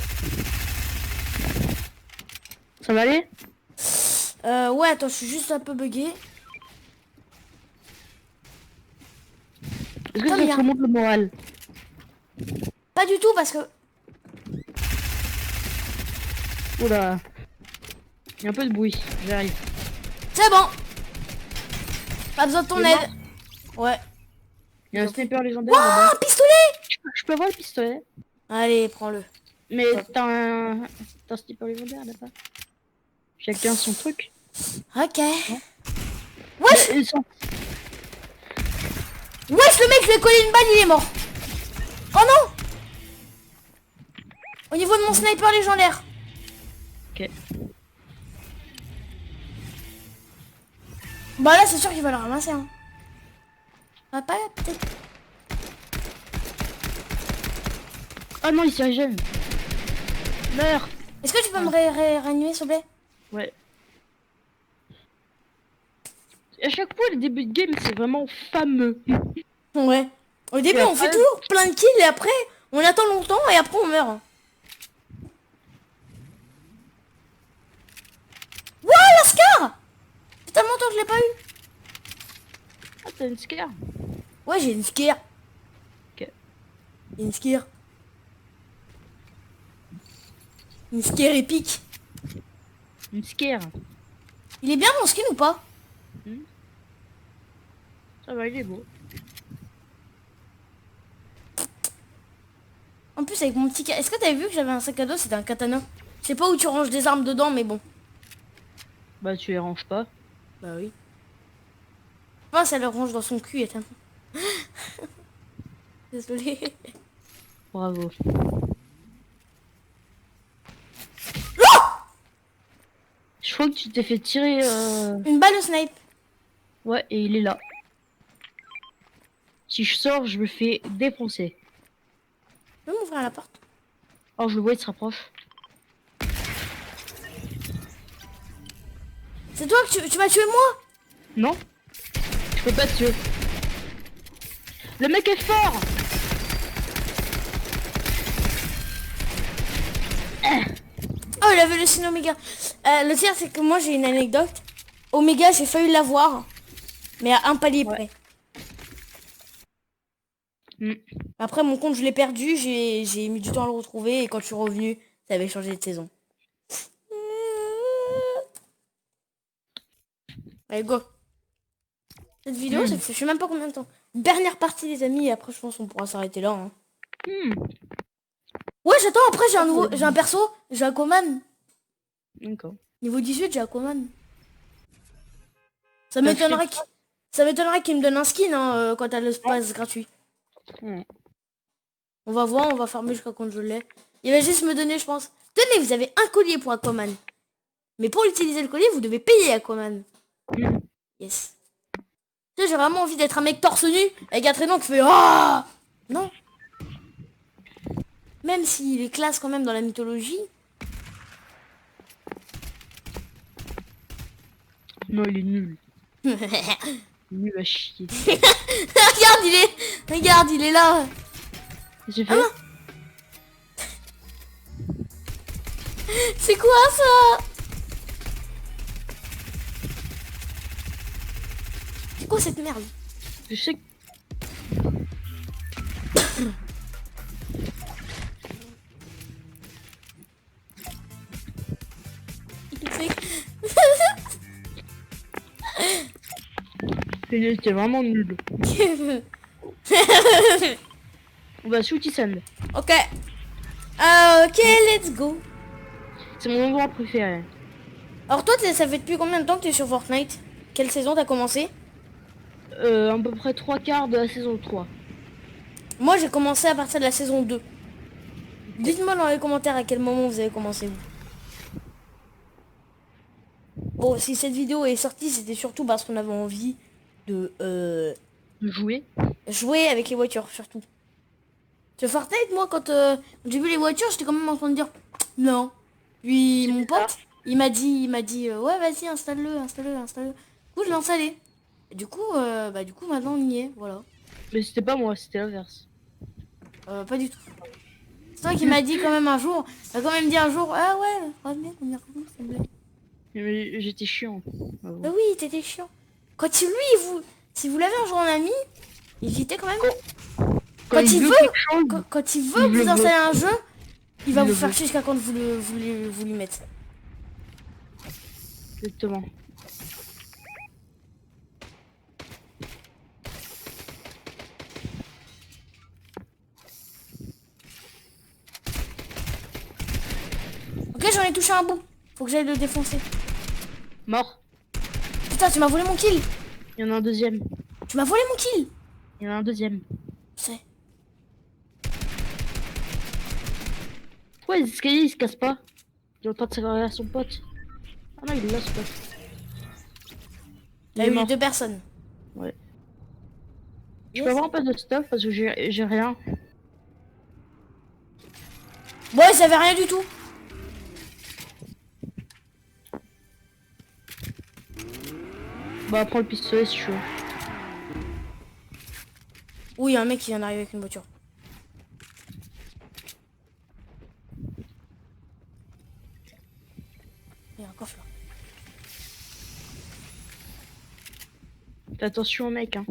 Ça va aller? Ouais, attends, je suis juste un peu bugué. Est-ce que Attends, ça bien. te remonte le moral? Pas du tout parce que... Oula. Il y a un peu de bruit, j'arrive. C'est bon. Pas besoin de ton Il est mort. aide. Ouais. Il y a un sniper légendaire Wouah, là-bas. un pistolet. Je peux avoir le pistolet. Allez, prends-le. Mais Top. t'as un sniper légendaire là-bas. Chacun son truc. Ok. Non. Wesh, Mais ils sont... wesh, le mec, je lui ai collé une balle, il est mort. Oh non. Au niveau de mon sniper légendaire. Ok. Bah là, c'est sûr qu'il va le ramasser. Hein. Ah, pas peut-être. Ah non, il s'y régène. Meurs. Est-ce que tu peux me réanimer, s'il te plaît? Ouais. À chaque fois, le début de game, c'est vraiment fameux. Ouais. Au début, Et on fait après- toujours plein de kills et après, on attend longtemps et après, on meurt. Wouah, la Scar! C'est tellement longtemps que je l'ai pas eu. Ah, t'as une scare. Ouais, j'ai une Skir. Ok. Une Skir. Une Skir épique. Une scare. Il est bien mon skin ou pas? Ça va, il est beau. En plus, avec mon petit... Est-ce que t'avais vu que j'avais un sac à dos? C'était un katana. Je sais pas où tu ranges des armes dedans, mais bon. Bah, tu les ranges pas. Bah oui. Je pense qu'elle le range dans son cul et tellement. Désolée. Bravo. Je crois que tu t'es fait tirer... Une balle au snipe. Ouais, et il est là. Si je sors, je me fais défoncer. Tu peux m'ouvrir la porte? Oh, je le vois, il se rapproche. C'est toi que tu m'as tué moi? Non? Je peux pas te tuer. Le mec est fort! Oh, il avait le signe Oméga. Le pire, c'est que moi, j'ai une anecdote. Oméga, j'ai failli l'avoir. Mais à un palier Ouais. près. Hmm. Après, mon compte, je l'ai perdu. J'ai mis du temps à le retrouver. Et quand je suis revenu, ça avait changé de saison. Allez, go. Cette vidéo, ça fait je sais même pas combien de temps. Dernière partie, les amis. Et après, je pense qu'on pourra s'arrêter là. Hein. Hmm. Ouais, j'attends. Après, j'ai un perso. J'ai Aquaman. D'accord. Niveau 18, j'ai Aquaman. Ça T'as m'étonnerait fait- qu'il me donne un skin hein, quand t'as l'espace gratuit. Hmm. On va voir, on va farmer jusqu'à quand je l'ai. Il va juste me donner, je pense. Tenez, vous avez un collier pour Aquaman. Mais pour utiliser le collier, vous devez payer Aquaman. Hmm. Yes. Tu sais, j'ai vraiment envie d'être un mec torse nu avec un traîneau qui fait ah. Non. Même s'il est classe quand même dans la mythologie. Non, il est nul. Nul à chier. Regarde, il est là. J'ai fait... C'est quoi ça? C'est quoi cette merde? Je sais que... Il fait... C'est vraiment nul. On va shoot Sand. Ok. Ok, let's go. C'est mon endroit préféré. Alors toi, ça fait depuis combien de temps que t'es sur Fortnite? Quelle saison t'as commencé? À peu près 3/4 de la saison 3. Moi, j'ai commencé à partir de la saison 2. Dites-moi dans les commentaires à quel moment vous avez commencé, vous. Bon, si cette vidéo est sortie, c'était surtout parce qu'on avait envie de Jouer. jouer avec les voitures, surtout. Sur Fortnite, moi, quand j'ai vu les voitures, j'étais quand même en train de dire non. Puis mon pote, il m'a dit ouais, vas-y, installe-le. Du coup, je l'ai installé. Et du coup, maintenant, on y est, voilà. Mais c'était pas moi, c'était l'inverse. Pas du tout. C'est toi qui m'as dit quand même un jour. T'as quand même dit un jour, ah ouais, revenez qu'on y retourne, s'il te plaît. Mais j'étais chiant. Ah bon. Bah oui, t'étais chiant. Quand si vous l'avez un jour en ami, évitez quand même. Quand il veut, quelque chose, quand il veut il que vous le installez veut. un jeu, il va Il vous le faire veut. chier jusqu'à quand vous lui mettez. Exactement. Ok, j'en ai touché un bout. Faut que j'aille le défoncer. Mort. Putain, tu m'as volé mon kill. Il y en a un deuxième. Tu m'as volé mon kill. Il y en a un deuxième. Je sais. Pourquoi les escaliers ils se cassent pas? Il est en train de s'agarrer à son pote. Ah non, il est là ce pote. Il T'as est eu les mort. 2 personnes. Ouais. Je Yes. peux avoir un peu de stuff parce que j'ai rien. Ouais, ça avait rien du tout. Bah prends le pistolet si tu veux. Oui, il y a un mec qui vient d'arriver avec une voiture. Il y a un coffre là. Fais attention mec hein.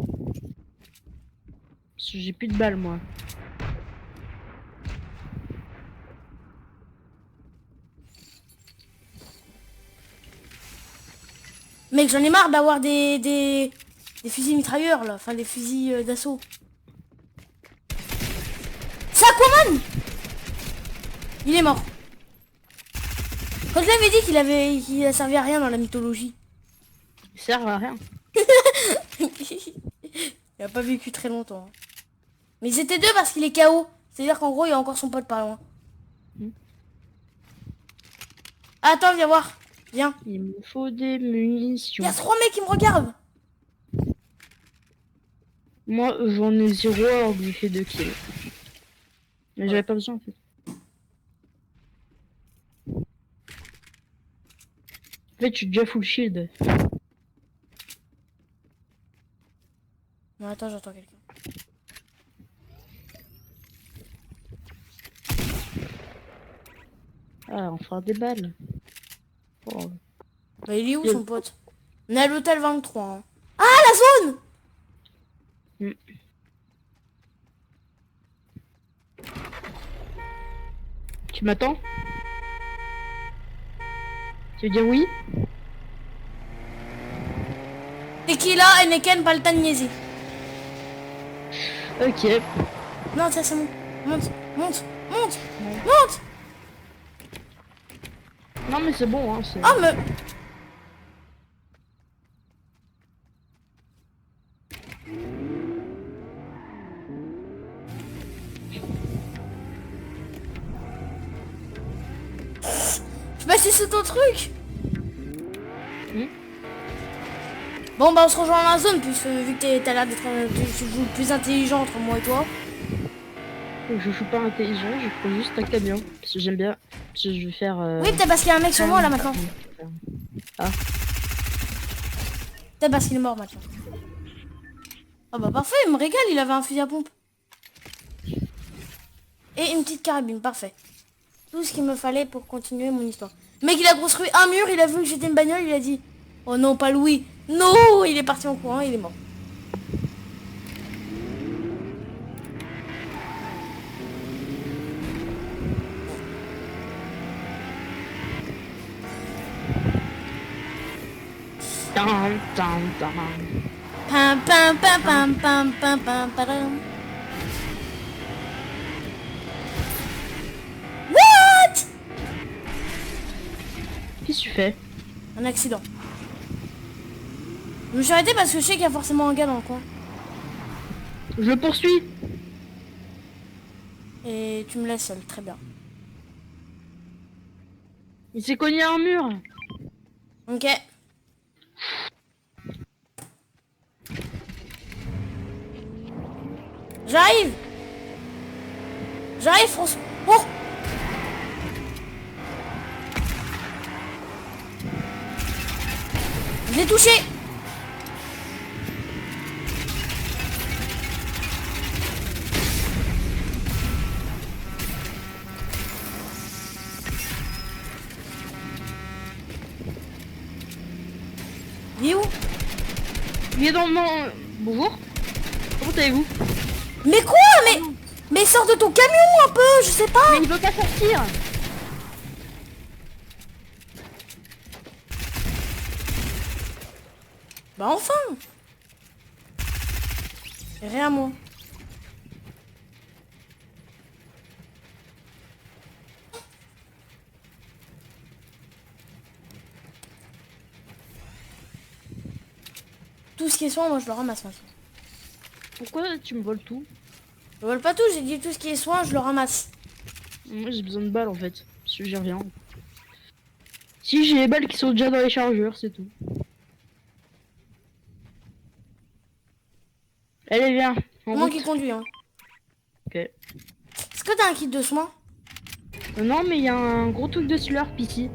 Parce que j'ai plus de balles moi. Mec, j'en ai marre d'avoir des fusils mitrailleurs là, enfin des fusils d'assaut. C'est Aquaman. Il est mort. Quand je l'avais dit qu'il a servi à rien dans la mythologie. Il sert à rien. Il a pas vécu très longtemps. Hein. Mais ils étaient deux parce qu'il est KO. C'est-à-dire qu'en gros, il y a encore son pote pas loin. Attends, viens voir. Viens. Il me faut des munitions. Il y a 3 mecs qui me regardent. Moi j'en ai 0 alors que j'ai fait 2 kills. Mais j'avais pas besoin en fait. En fait je suis déjà full shield. Non, attends, j'entends quelqu'un. Ah on fera des balles. Oh. Bah, il est où son pote? On est à l'hôtel 23. Hein. Ah, la zone! Tu m'attends? Tu veux dire oui? Tequila, Heineken, Paltan, Niesi. Ok. Non, ça c'est bon. Monte, monte, monte, monte. Non mais c'est bon hein. C'est... Oh, mais... Je suis passé sous ton truc. Bon, bah on se rejoint dans la zone, puisque vu que t'as l'air d'être tu joues le plus intelligent entre moi et toi. Je joue pas intelligent, je prends juste un camion. Parce que j'aime bien. Parce que je vais faire... Oui, peut-être parce qu'il y a un mec sur moi là maintenant. Ah. Peut-être parce qu'il est mort maintenant. Ah bah parfait, il me régale, il avait un fusil à pompe. Et une petite carabine, parfait. Tout ce qu'il me fallait pour continuer mon histoire. Le mec, il a construit un mur, il a vu que j'étais une bagnole, il a dit... Oh non, pas Louis. Non, il est parti en courant, il est mort. Tan, tan, tan. Pam pam pam pam pam pam pam pam. What? Qu'est-ce que tu fais? Un accident. Je me suis arrêté parce que je sais qu'il y a forcément un gars dans le coin. Je le poursuis. Et tu me laisses seul, très bien. Il s'est cogné à un mur. Ok. J'arrive. J'arrive, François. Oh. Je l'ai touché. est dans mon... Bonjour. Comment allez-vous? Mais quoi? Mais sors de ton camion un peu, je sais pas. Mais il veut pas sortir. Bah enfin. Rien moi. Tout ce qui est soin, moi je le ramasse maintenant. Pourquoi tu me voles tout? Je vole pas tout, j'ai dit tout ce qui est soin, je le ramasse. Moi j'ai besoin de balles en fait. Parce que j'y reviens. Si j'ai les balles qui sont déjà dans les chargeurs, c'est tout. Allez viens. En Moi route. qui conduis hein. Ok. Est-ce que t'as un kit de soins? Non mais il y a un gros truc de slurp ici.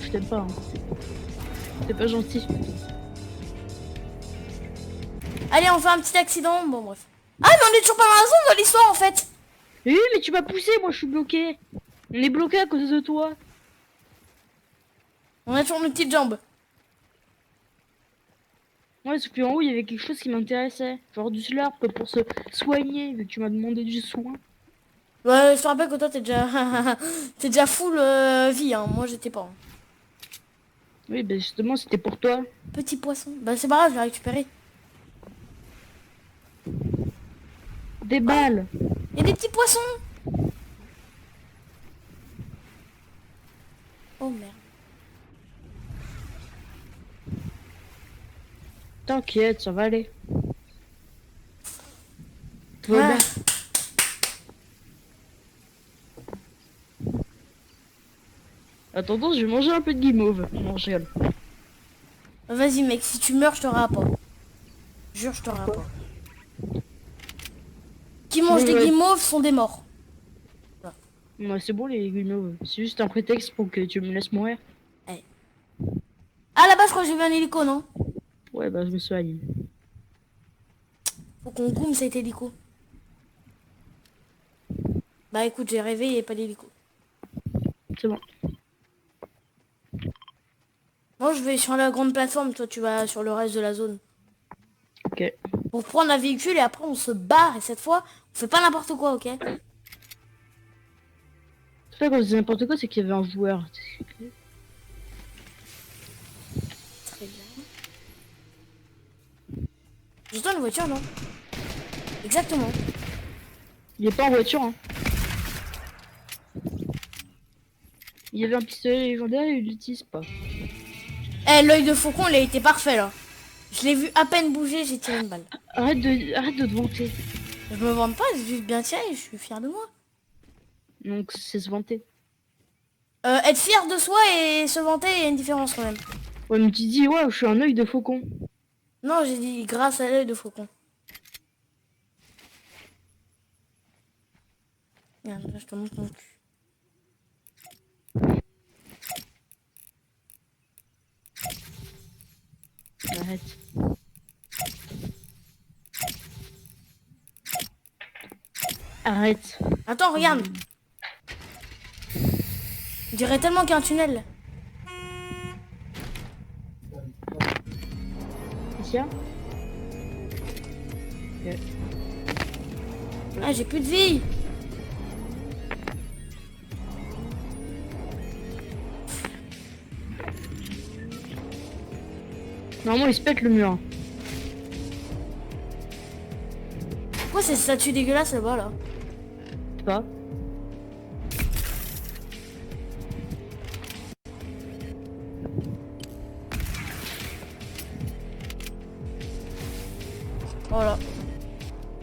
Je t'aime pas. Hein. T'es pas gentil. Allez, on fait un petit accident. Bon bref. Ah mais on est toujours pas dans la zone dans l'histoire en fait. Oui mais tu m'as poussé, moi je suis bloqué. On est bloqué à cause de toi. On a toujours nos petites jambes. Ouais, sauf qu'en haut il y avait quelque chose qui m'intéressait. Genre du slurp pour se soigner, vu que tu m'as demandé du soin. Ouais, je te rappelle que toi t'es déjà t'es déjà full vie hein. Moi j'étais pas. Hein. Oui, ben justement c'était pour toi. Petit poisson. Bah c'est pas grave, je vais récupérer. Des balles. Il y a des petits poissons. Oh merde. T'inquiète, ça va aller. Tout va Ah. bien. Attends, je vais manger un peu de guimauve. Non, je rigole. Vas-y mec, si tu meurs, je te pas. Jure, je te pas. Qui mange des guimauves sont des morts. Ouais, c'est bon les guimauves. C'est juste un prétexte pour que tu me laisses mourir. Allez. Ah là-bas, je crois que j'ai vu un hélico, non? Ouais, bah je me soigne. Faut qu'on goûme cet hélico. Bah écoute, j'ai rêvé, il n'y avait pas d'hélico. C'est bon. Moi, je vais sur la grande plateforme, toi tu vas sur le reste de la zone. Ok. Pour prendre un véhicule et après on se barre et cette fois, on fait pas n'importe quoi, ok? C'est pas quand je dis n'importe quoi, c'est qu'il y avait un joueur. Très bien. Juste une voiture, non? Exactement. Il est pas en voiture, hein. Il y avait un pistolet légendaire et il l'utilise pas. Eh, l'œil de faucon, il a été parfait là. Je l'ai vu à peine bouger, j'ai tiré une balle. Arrête de te vanter. Je me vante pas, j'ai juste bien tiré, je suis fier de moi. Donc c'est se vanter. Être fier de soi et se vanter, il y a une différence quand même. Ouais, mais tu dis, ouais, je suis un œil de faucon. Non, j'ai dit grâce à l'œil de faucon. Regarde, là, je te montre mon cul. Arrête. Arrête. Attends, regarde. On dirait tellement qu'il y a un tunnel. Tiens. Ok. Ah, j'ai plus de vie. Normalement, il se pète le mur. Pourquoi ces statues dégueulasses là-bas là? Je sais pas. Voilà.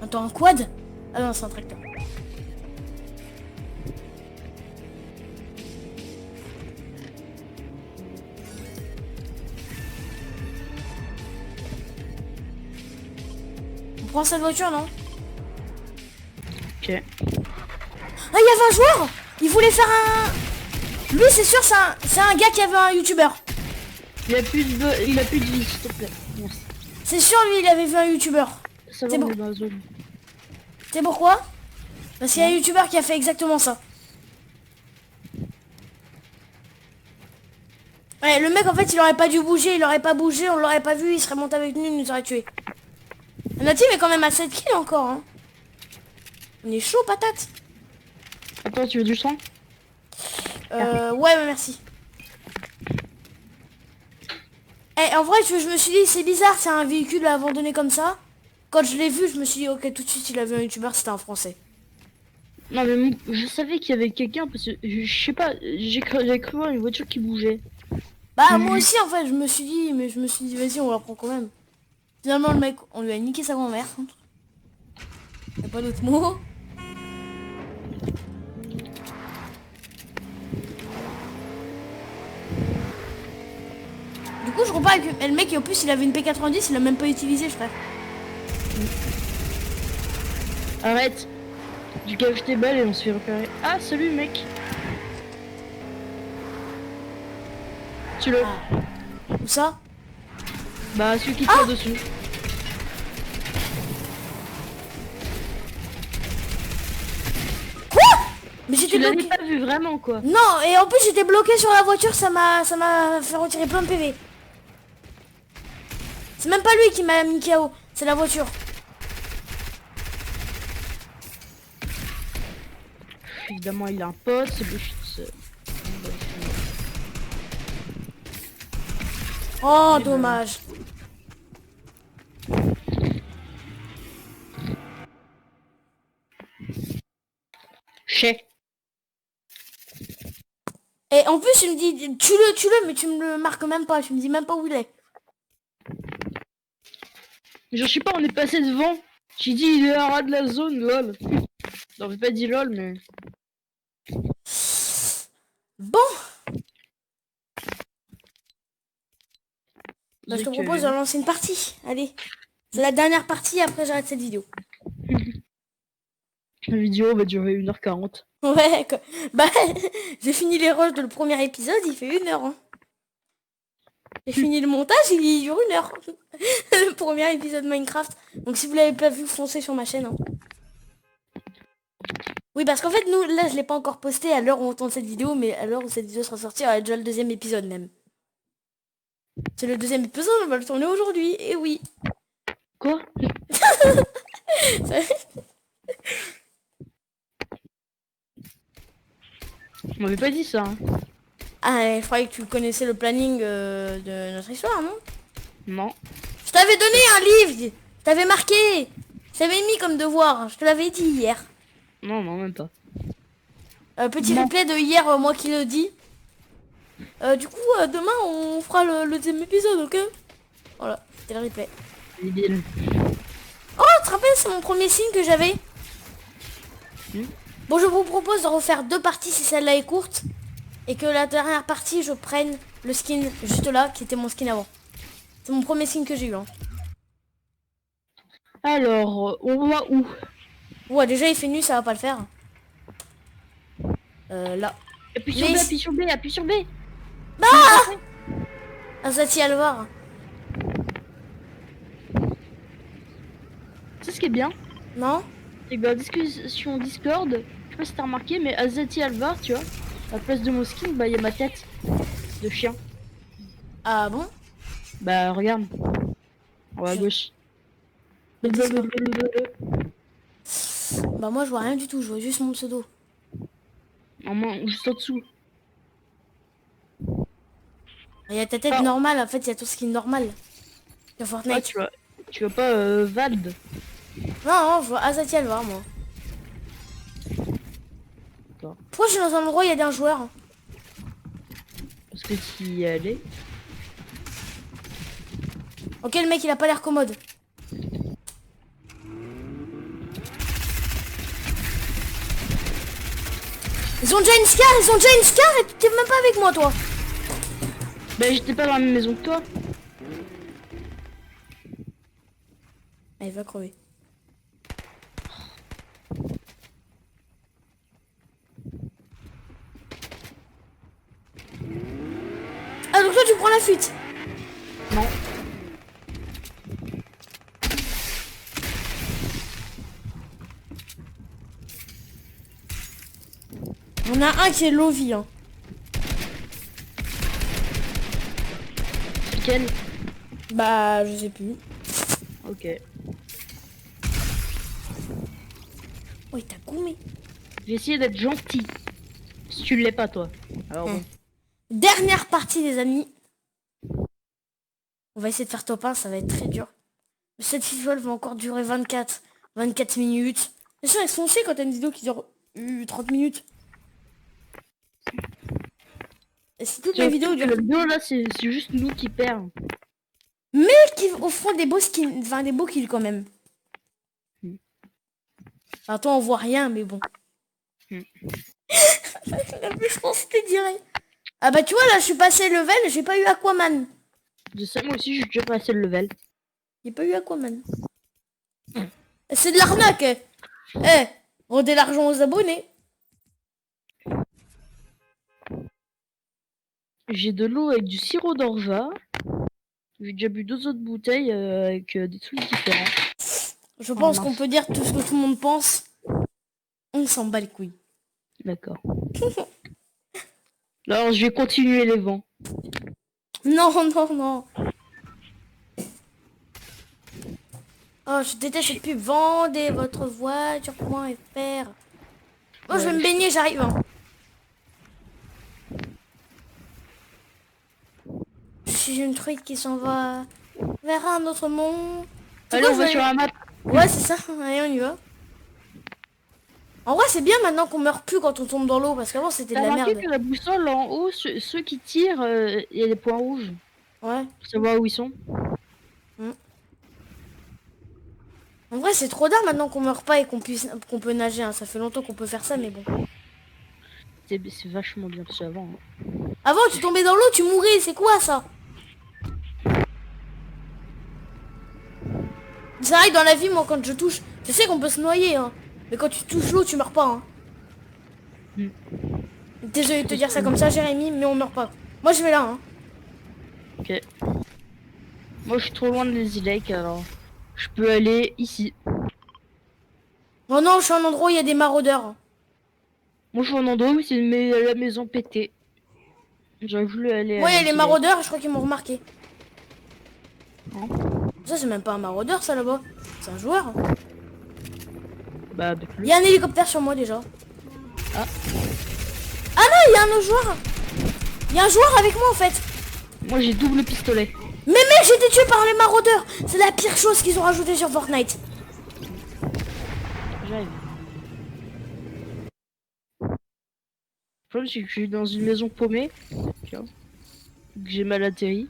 Attends, un quad? Ah non, c'est un tracteur. On prend cette voiture, non? Ok. Ah, il y avait un joueur. Il voulait faire un... Lui, c'est sûr, c'est un gars qui avait un youtubeur. Il a plus de vie, s'il te plaît. Merci. C'est sûr, lui, il avait vu un youtubeur. Ça va, C'est on bon. est dans la zone. Tu sais pourquoi? Parce qu'il y a un youtubeur qui a fait exactement ça. Ouais, le mec en fait il aurait pas dû bouger, il aurait pas bougé, on l'aurait pas vu, il serait monté avec nous, il nous aurait tué. Notre team est quand même à 7 kills encore, hein. On est chaud patate. Attends, tu veux du sang? Ouais, mais merci. Eh, en vrai, je me suis dit, c'est bizarre, c'est un véhicule abandonné comme ça. Quand je l'ai vu, je me suis dit, ok, tout de suite, il avait un youtubeur, c'était un français. Non mais je savais qu'il y avait quelqu'un parce que je sais pas, j'ai cru voir une voiture qui bougeait. Bah, moi aussi, en fait, je me suis dit, vas-y, on la prend quand même. Finalement, le mec, on lui a niqué sa grand-mère. Y'a pas d'autre mot. Du coup, je repars avec le mec, et en plus, il avait une P90, il l'a même pas utilisé, frère. Arrête, du gage tes balles et on se fait repérer. Ah salut mec. Tu le. Où ça? Bah celui qui tire dessus. Quoi? Mais Tu j'étais l'avais bloqué. pas vu vraiment quoi. Non, et en plus, j'étais bloqué sur la voiture, ça m'a fait retirer plein de PV. C'est même pas lui qui m'a mis KO, c'est la voiture. Évidemment il a un pote, c'est le Oh, dommage. Chais. Et en plus, il me dit, tue-le, mais tu me le marques même pas, tu me dis même pas où il est. Je sais pas, on est passé devant. J'ai dit il est à ras de la zone, lol. Non, j'ai pas dit lol, mais. Bon. Bah, je te propose de lancer une partie. Allez. C'est la dernière partie, après j'arrête cette vidéo. La vidéo va durer 1h40. Ouais, quoi. Bah, j'ai fini les rushs de le premier épisode, il fait 1 heure. Hein. J'ai fini le montage, il dure 1 heure. Le premier épisode Minecraft. Donc si vous l'avez pas vu, foncez sur ma chaîne. Hein. Oui, parce qu'en fait, nous, là, je l'ai pas encore posté à l'heure où on tourne cette vidéo, mais à l'heure où cette vidéo sera sortie, il y aura déjà le deuxième épisode même. C'est le deuxième épisode, on va le tourner aujourd'hui, et oui. Quoi? On m'avait pas dit ça. Hein. Ah, je croyais que tu connaissais le planning de notre histoire, non? Non. Je t'avais donné un livre, je t'avais marqué, je t'avais mis comme devoir, je te l'avais dit hier. Non, non, même pas. Petit Non. replay de hier, moi qui le dis. Du coup, demain, on fera le deuxième épisode, ok? Voilà, c'était le replay. Débile. Oh, tu te rappelles, c'est mon premier signe que j'avais. Bon, je vous propose de refaire 2 parties si celle-là est courte. Et que la dernière partie, je prenne le skin juste là, qui était mon skin avant. C'est mon premier skin que j'ai eu. Hein. Alors, on va où? Ouais, déjà, il fait nu, ça va pas le faire. Là. Appuie sur B, appuie sur B, appuie sur B. Bah Azati Alvar. C'est ce qui est bien. Non? Et bien, discussion Discord, je sais pas si t'as remarqué, mais Azati Alvar, tu vois, à la place de mon skin, bah il y a ma tête de chien. Ah bon? Bah regarde, en haut à gauche. Bah moi je vois rien du tout, je vois juste mon pseudo. En main, juste en dessous. Il y a ta tête normale, en fait il y a ton skin normal. Il y a Fortnite. Ah, tu vois pas Vald? Non, je vois Azati Alvar moi. Pourquoi je suis dans un endroit où il y a d'un joueur? Parce que tu y es allé. Ok, le mec il a pas l'air commode. Ils ont déjà une scar, et tu t'es même pas avec moi toi. Bah j'étais pas dans la même maison que toi. Ah, il va crever. Ah donc toi tu prends la fuite? Non. On a un qui est low vie hein. lequel? Bah, je sais plus. Ok. Oh, il t'a goumé. J'ai essayé d'être gentil. Si tu l'es pas, toi. Alors bon. Dernière partie, les amis. On va essayer de faire top 1, ça va être très dur. Cette visual va encore durer 24 minutes. Bien sûr, ils sont chiés quand t'as une vidéo qui dure 30 minutes. Et si toutes mes vidéos durent... La vidéo là, c'est juste nous qui perdons. Mais qui offront des beaux skins, enfin des beaux kills quand même. Enfin, toi, on voit rien, mais bon. Je pense que direct. Ah bah tu vois, là, je suis passé level, j'ai pas eu Aquaman. De ça, moi aussi, j'ai déjà passé le level. J'ai pas eu Aquaman. C'est de l'arnaque. Eh, rendez l'argent aux abonnés. J'ai de l'eau avec du sirop d'orgeat. J'ai déjà bu 2 autres bouteilles avec des trucs différents. Je pense qu'on peut dire tout ce que tout le monde pense. On s'en bat les couilles. D'accord. Alors, je vais continuer les vents. Non, non, non. Oh, je déteste cette pub. Vendez votre voiture.fr. Oh, je vais me baigner, j'arrive. Hein. Je suis une truite qui s'en va vers un autre monde. Allez, on va sur la map. Ouais, c'est ça. Allez, on y va. En vrai, c'est bien maintenant qu'on meurt plus quand on tombe dans l'eau, parce qu'avant, c'était de la merde. Que la boussole, en haut, ceux qui tirent, il y a des points rouges. Ouais. Pour savoir où ils sont. En vrai, c'est trop d'art maintenant qu'on meurt pas et qu'on peut nager. Hein. Ça fait longtemps qu'on peut faire ça, mais bon. C'est vachement bien parce qu'avant. Hein. Avant, tu tombais dans l'eau, tu mourais. C'est quoi ça? C'est vrai que dans la vie, moi, quand je touche, je sais qu'on peut se noyer. Hein. Mais quand tu touches l'eau, tu meurs pas. Hein. Désolé de te dire ça comme ça, Jérémy, mais on meurt pas. Moi, je vais là. Hein. Ok. Moi, je suis trop loin de Lazy Lake, alors je peux aller ici. Oh non, je suis à un endroit où il y a des maraudeurs. Moi, je suis en endroit où c'est la maison pétée. J'aurais voulu aller. Moi, il y a les Lazy maraudeurs, je crois qu'ils m'ont remarqué. Lake. Ça, c'est même pas un maraudeur, ça, là-bas. C'est un joueur. Bah, Il y a un hélicoptère sur moi, déjà. Ah. Ah non, il y a un autre joueur. Il y a un joueur avec moi, en fait. Moi, j'ai double pistolet. Mais mec, j'ai été tué par les maraudeurs. C'est la pire chose qu'ils ont rajouté sur Fortnite. J'arrive. Le problème, c'est que je suis dans une maison paumée. Tiens. Que j'ai mal atterri.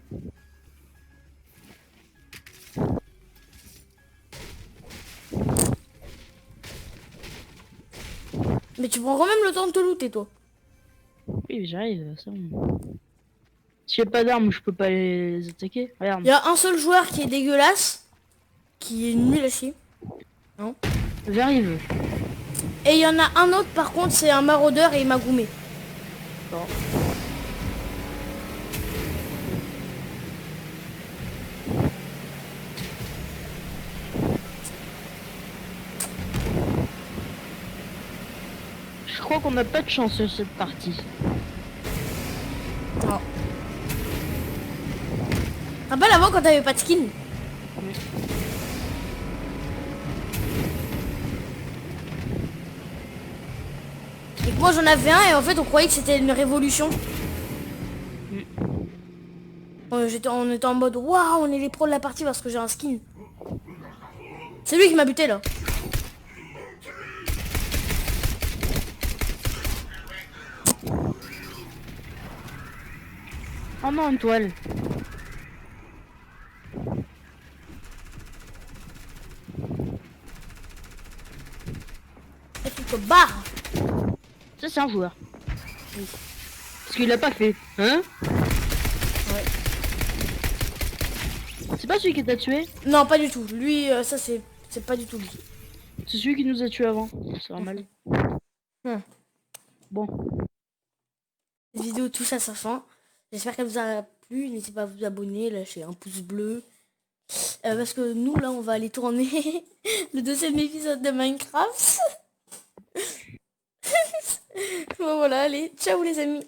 Mais tu prends quand même le temps de te looter, toi. Oui, j'arrive, c'est bon. Si j'ai pas d'armes, je peux pas les attaquer. Regarde. Il y a un seul joueur qui est dégueulasse. Qui est nul à chier. Non. J'arrive. Et il y en a un autre, par contre, c'est un maraudeur et il m'a goumé. Bon. Je crois qu'on n'a pas de chance sur cette partie. Non. Rappelle avant quand t'avais pas de skin. Oui. Et que moi j'en avais un et en fait on croyait que c'était une révolution. On était en mode waouh, on est les pros de la partie parce que j'ai un skin. C'est lui qui m'a buté là. Oh non, une toile. Et tu te barres. Ça, c'est un joueur. Oui. Parce qu'il l'a pas fait. Hein? Ouais. C'est pas celui qui t'a tué? Non, pas du tout. Lui, ça c'est pas du tout lui. C'est celui qui nous a tué avant. C'est normal. Bon. Cette vidéo touche à sa fin. J'espère qu'elle vous a plu. N'hésitez pas à vous abonner, lâcher un pouce bleu. Parce que nous, là, on va aller tourner le deuxième épisode de Minecraft. Bon, voilà, allez, ciao les amis.